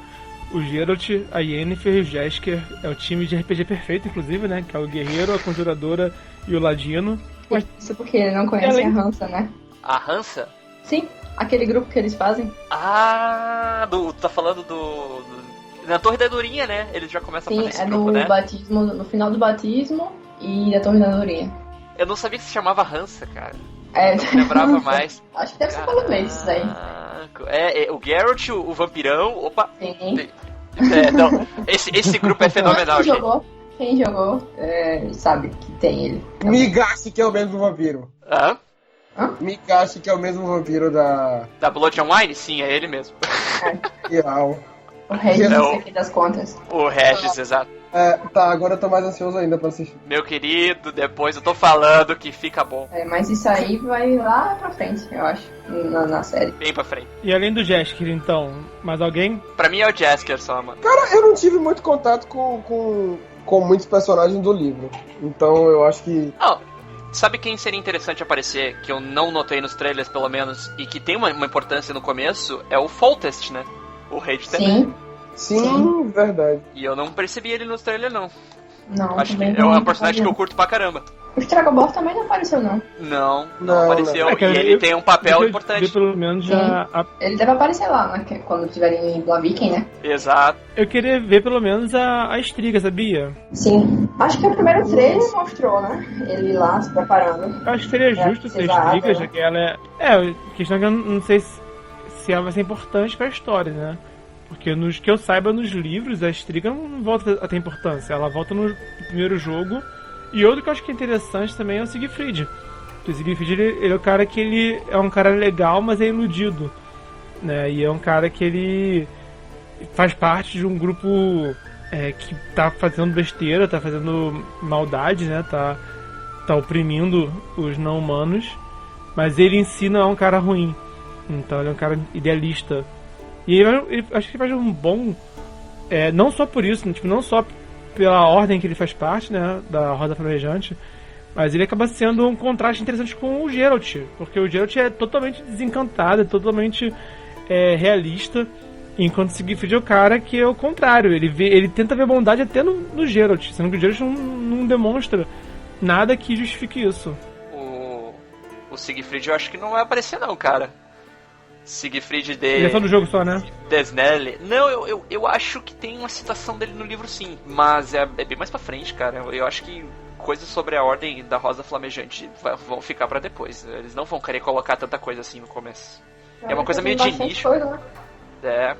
Geralt, a Yennefer e o Jaskier. É o time de RPG perfeito, inclusive, né? Que é o guerreiro, a conjuradora e o ladino. Mas... Isso porque ele não conhece a Hansa, né? A Hansa? Sim, aquele grupo que eles fazem. Tá falando na Torre da Andorinha, né? Eles já começam a fazer esse grupo, né? Batismo, no final do batismo e da Torre da Andorinha. Eu não sabia que se chamava Hansa, cara. Eu não lembrava mais. Acho que deve ser pelo meio isso aí. O Geralt, o vampirão. Opa! Sim. Não, esse grupo é fenomenal, gente. Quem jogou sabe que tem ele. Migashi, que é o mesmo vampiro. Hã? Migashi, que é o mesmo vampiro da Blood and Wine? Sim, é ele mesmo. O Regis aqui das contas. O Regis, exato. Tá, agora eu tô mais ansioso ainda pra assistir. Meu querido, depois eu tô falando que fica bom. Mas isso aí vai lá pra frente, eu acho, na série. Bem pra frente. E além do Jaskier, então, mais alguém? Pra mim é o Jaskier só, mano. Cara, eu não tive muito contato com muitos personagens do livro. Então eu acho que... Sabe quem seria interessante aparecer, que eu não notei nos trailers pelo menos, e que tem uma importância no começo, é o Foltest, né? O rei de Temer. Sim, verdade. E eu não percebi ele nos trailers, não. Não, acho que é um personagem que eu curto pra caramba. O Stragobor também não apareceu, não. Não apareceu. E ele tem um papel importante. Pelo menos Ele deve aparecer lá, né? Quando estiverem em Blaviken, né? Exato. Eu queria ver pelo menos a Striga, sabia? Sim. Acho que o primeiro trailer mostrou, né? Ele lá se preparando. Eu acho que seria justo ser Striga, já que ela é... A questão é que eu não sei se ela vai ser importante pra história, né? Porque que eu saiba, nos livros, a Striga não volta a ter importância. Ela volta no primeiro jogo. E outro que eu acho que é interessante também é o Siegfried. O Siegfried, ele é um cara que ele é um cara legal, mas é iludido, né? E é um cara que ele faz parte de um grupo que tá fazendo besteira, tá fazendo maldade, né? Tá oprimindo os não-humanos. Mas ele em si não é um cara ruim. Então ele é um cara idealista. E ele acho que ele faz um bom... não só por isso, né? Tipo, não só pela ordem que ele faz parte, né, da Roda Flamejante, mas ele acaba sendo um contraste interessante com o Geralt, porque o Geralt é totalmente desencantado, é totalmente realista, enquanto o Siegfried é o cara que é o contrário, ele tenta ver bondade até no Geralt, sendo que o Geralt não demonstra nada que justifique isso. O Siegfried eu acho que não vai aparecer não, cara. Siegfried Ele é só do jogo só, né? Desnelli. Não, eu acho que tem uma citação dele no livro sim, mas é bem mais pra frente, cara. Eu acho que coisas sobre a Ordem da Rosa Flamejante vão ficar pra depois. Eles não vão querer colocar tanta coisa assim no começo. É uma coisa meio de nicho. Coisa, né?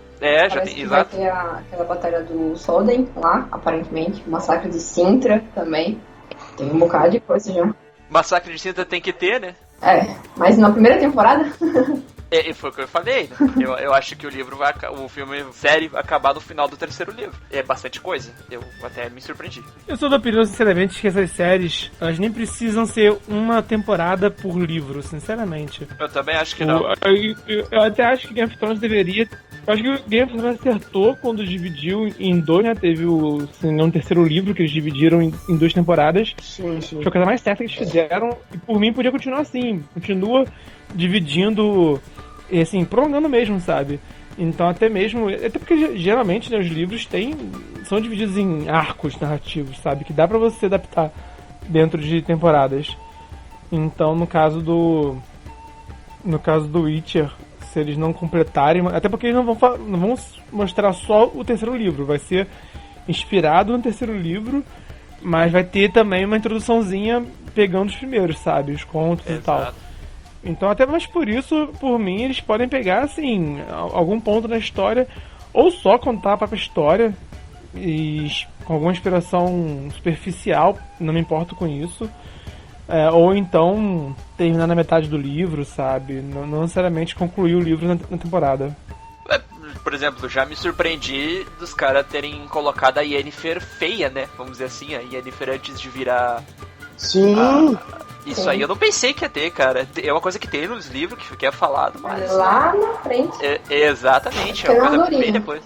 Já tem, exato. Vai ter aquela batalha do Solden lá, aparentemente. O massacre de Sintra também. Tem um bocado de coisa já. Massacre de Sintra tem que ter, né? Mas na primeira temporada... E foi o que eu falei, né? Eu acho que o filme, série, vai acabar no final do terceiro livro. É bastante coisa. Eu até me surpreendi. Eu sou da opinião, sinceramente, que essas séries, elas nem precisam ser uma temporada por livro, sinceramente. Eu também acho que não. Eu até acho que Game of Thrones deveria... Eu acho que o Game of Thrones acertou quando dividiu em dois, né? Teve um terceiro livro que eles dividiram em duas temporadas. Sim, sim. Foi a coisa mais certa que eles fizeram. E por mim podia continuar assim. Continua dividindo, assim, prolongando mesmo, sabe? Então até mesmo... Até porque geralmente, né, os livros são divididos em arcos narrativos, sabe? Que dá pra você adaptar dentro de temporadas. Então no caso do Witcher, se eles não completarem... Até porque eles não vão mostrar só o terceiro livro. Vai ser inspirado no terceiro livro, mas vai ter também uma introduçãozinha pegando os primeiros, sabe? Os contos. Exato. E tal. Então até mais por isso, por mim, eles podem pegar, assim, algum ponto na história, ou só contar a própria história, e com alguma inspiração superficial, não me importo com isso. Ou então terminar na metade do livro, sabe? Não necessariamente concluir o livro na temporada. Por exemplo, já me surpreendi dos caras terem colocado a Yennefer feia, né? Vamos dizer assim, a Yennefer antes de virar... Sim! Isso aí eu não pensei que ia ter, cara. É uma coisa que tem nos livros, que é falado, mas... Lá na frente. Exatamente, é uma coisa bem depois.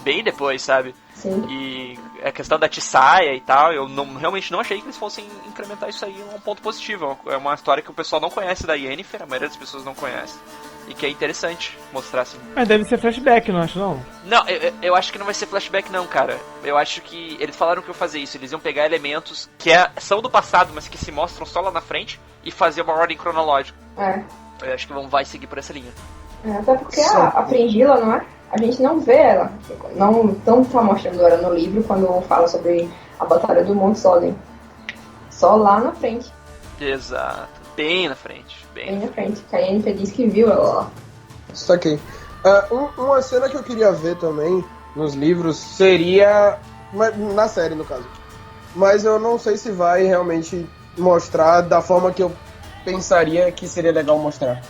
Bem depois, sabe? Sim. E a questão da Tissaia e tal, eu realmente não achei que eles fossem incrementar isso aí em um ponto positivo. É uma história que o pessoal não conhece da Yennefer, a maioria das pessoas não conhece. E que é interessante mostrar assim. Mas deve ser flashback, não acho não? Não, eu acho que não vai ser flashback não, cara. Eu acho que eles falaram que iam fazer isso. Eles iam pegar elementos que são do passado, mas que se mostram só lá na frente e fazer uma ordem cronológica. Eu acho que vai seguir por essa linha. Até porque a Fringilla, não é? A gente não vê ela. Não tá mostrando ela no livro quando fala sobre a batalha do Monte Soden. Só lá na frente. Exato. Bem na frente. Bem na frente. Que a Yennefer disse que viu ela lá. Isso aqui. Uma cena que eu queria ver também nos livros seria... Na série, no caso. Mas eu não sei se vai realmente mostrar da forma que eu pensaria que seria legal mostrar.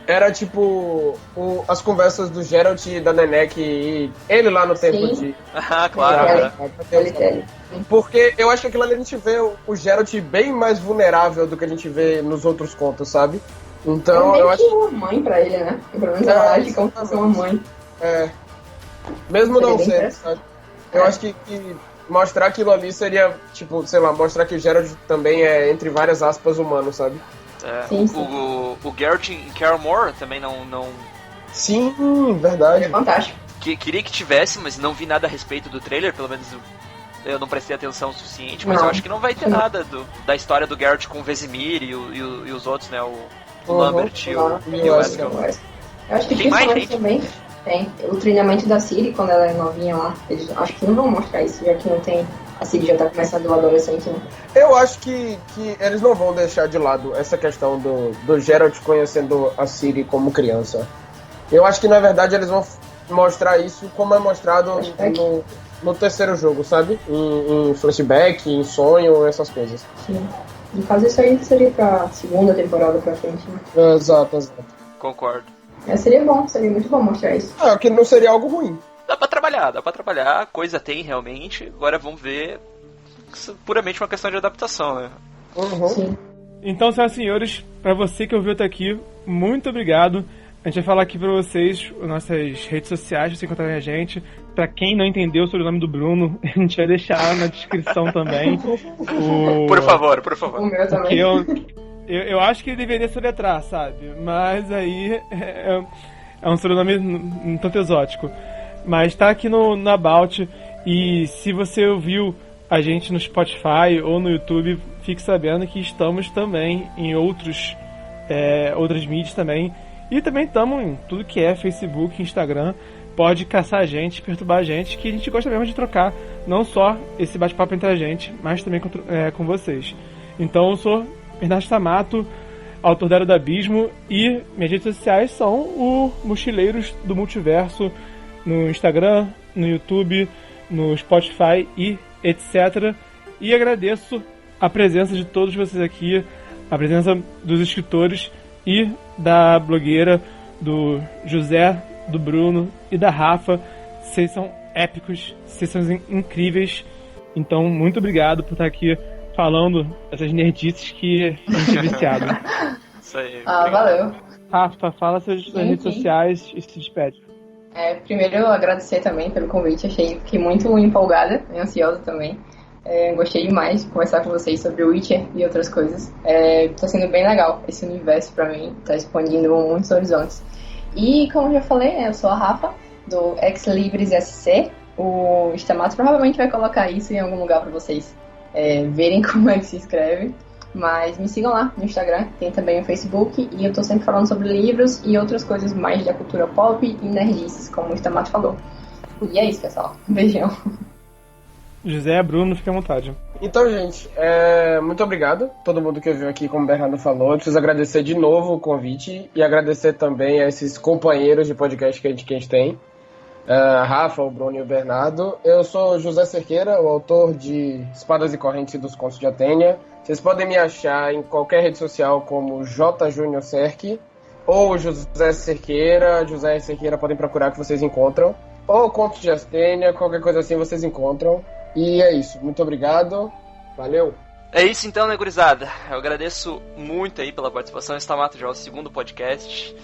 Era tipo as conversas do Geralt e da Nennek e ele lá no tempo de... Ah, claro. Porque eu acho que aquilo ali a gente vê o Geralt bem mais vulnerável do que a gente vê nos outros contos, sabe? Então eu acho que uma mãe pra ele, né? Pelo menos ela age como se fosse uma mãe. Mesmo não sendo, sabe? Eu acho que mostrar aquilo ali seria, tipo, sei lá, mostrar que o Geralt também é, entre várias aspas, humano, sabe? Sim. O Geralt em Kaer Morhen também não... Sim, verdade. É fantástico. Queria que tivesse, mas não vi nada a respeito do trailer, pelo menos eu não prestei atenção o suficiente, mas eu acho que não vai ter nada da história do Geralt com o Vesemir e os outros, né? O Lambert e o Eskel. Eu acho que tem mais gente também tem. O treinamento da Ciri, quando ela é novinha lá, eles acho que não vão mostrar isso, já que não tem... A Ciri já tá começando o adolescente, né? Eu acho que eles não vão deixar de lado essa questão do Geralt conhecendo a Ciri como criança. Eu acho que, na verdade, eles vão mostrar isso como é mostrado no terceiro jogo, sabe? Em flashback, em sonho, essas coisas. Sim. No caso, isso aí seria pra segunda temporada pra frente, né? Exato. Concordo. Seria muito bom mostrar isso. Que não seria algo ruim. Dá pra trabalhar, coisa tem realmente, agora vamos ver, puramente uma questão de adaptação, né? Sim. Então, senhoras e senhores, pra você que ouviu até aqui, muito obrigado. A gente vai falar aqui pra vocês nossas redes sociais, pra vocês encontrarem a gente. Pra quem não entendeu sobre o nome do Bruno, a gente vai deixar na descrição também. Por favor. O meu também. Eu acho que ele deveria soletrar, sabe? Mas aí é um sobrenome um tanto exótico. Mas tá aqui no About. E se você ouviu a gente no Spotify ou no YouTube, fique sabendo que estamos também em outras mídias também. E também estamos em tudo que é Facebook, Instagram. Pode caçar a gente, perturbar a gente, que a gente gosta mesmo de trocar não só esse bate-papo entre a gente, mas também com vocês. Então eu sou Bernardo Stamato, autor da Era do Abismo, e minhas redes sociais são o Mochileiros do Multiverso no Instagram, no YouTube, no Spotify e etc. E agradeço a presença de todos vocês aqui, a presença dos escritores e da blogueira do José, do Bruno e da Rafa. Vocês são épicos, vocês são incríveis. Então, muito obrigado por estar aqui falando essas nerdices que a gente é viciado. Isso aí. Valeu. Rafa, fala suas redes sociais e se despede. Primeiro, eu agradecer também pelo convite. Fiquei muito empolgada e ansiosa também. Gostei demais de conversar com vocês sobre o Witcher e outras coisas. Tá sendo bem legal esse universo pra mim. Tá expandindo muitos horizontes. E, como eu já falei, eu sou a Rafa, do Ex Libris SC. O Stamato provavelmente vai colocar isso em algum lugar pra vocês verem como é que se escreve. Mas me sigam lá no Instagram, tem também o Facebook, e eu tô sempre falando sobre livros e outras coisas mais da cultura pop e nerdices, como o Stamato falou. E é isso, pessoal. Um beijão. José, Bruno, fique à vontade. Então, gente, muito obrigado a todo mundo que veio aqui, como o Bernardo falou. Eu preciso agradecer de novo o convite e agradecer também a esses companheiros de podcast que a gente tem. Rafa, o Bruno e o Bernardo. Eu sou José Cerqueira, o autor de Espadas e Correntes e dos Contos de Atênia. Vocês podem me achar em qualquer rede social como J. Júnior Cerque ou José Cerqueira. José Cerqueira podem procurar que vocês encontram. Ou Contos de Atênia, qualquer coisa assim vocês encontram. E é isso. Muito obrigado. Valeu. É isso então, né, gurizada? Eu agradeço muito aí pela participação. Stamato já é o segundo podcast.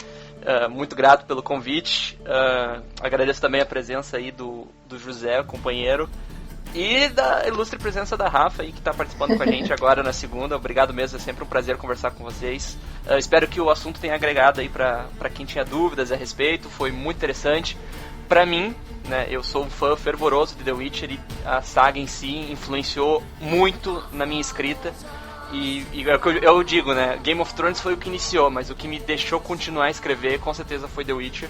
Muito grato pelo convite. Agradeço também a presença aí do José, companheiro. E da ilustre presença da Rafa aí, que está participando com a gente agora na segunda. Obrigado mesmo, é sempre um prazer conversar com vocês. Espero que o assunto tenha agregado aí para quem tinha dúvidas a respeito. Foi muito interessante. Pra mim, né, eu sou um fã fervoroso de The Witcher e a saga em si influenciou muito na minha escrita. E eu digo, né, Game of Thrones foi o que iniciou, mas o que me deixou continuar a escrever com certeza foi The Witcher.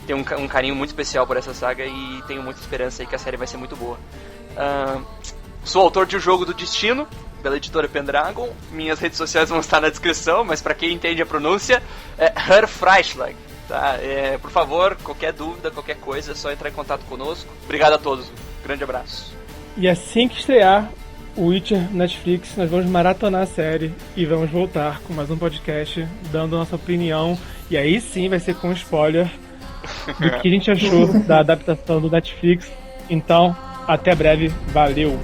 Tenho um carinho muito especial por essa saga e tenho muita esperança aí que a série vai ser muito boa. Sou autor de O Jogo do Destino, pela editora Pendragon. Minhas redes sociais vão estar na descrição, mas pra quem entende a pronúncia, é Herr Freischlag. Tá? Por favor, qualquer dúvida, qualquer coisa, é só entrar em contato conosco. Obrigado a todos, grande abraço. E assim que estrear o Witcher Netflix, nós vamos maratonar a série e vamos voltar com mais um podcast dando nossa opinião. E aí sim vai ser com spoiler do que a gente achou da adaptação do Netflix. Então, até breve, valeu!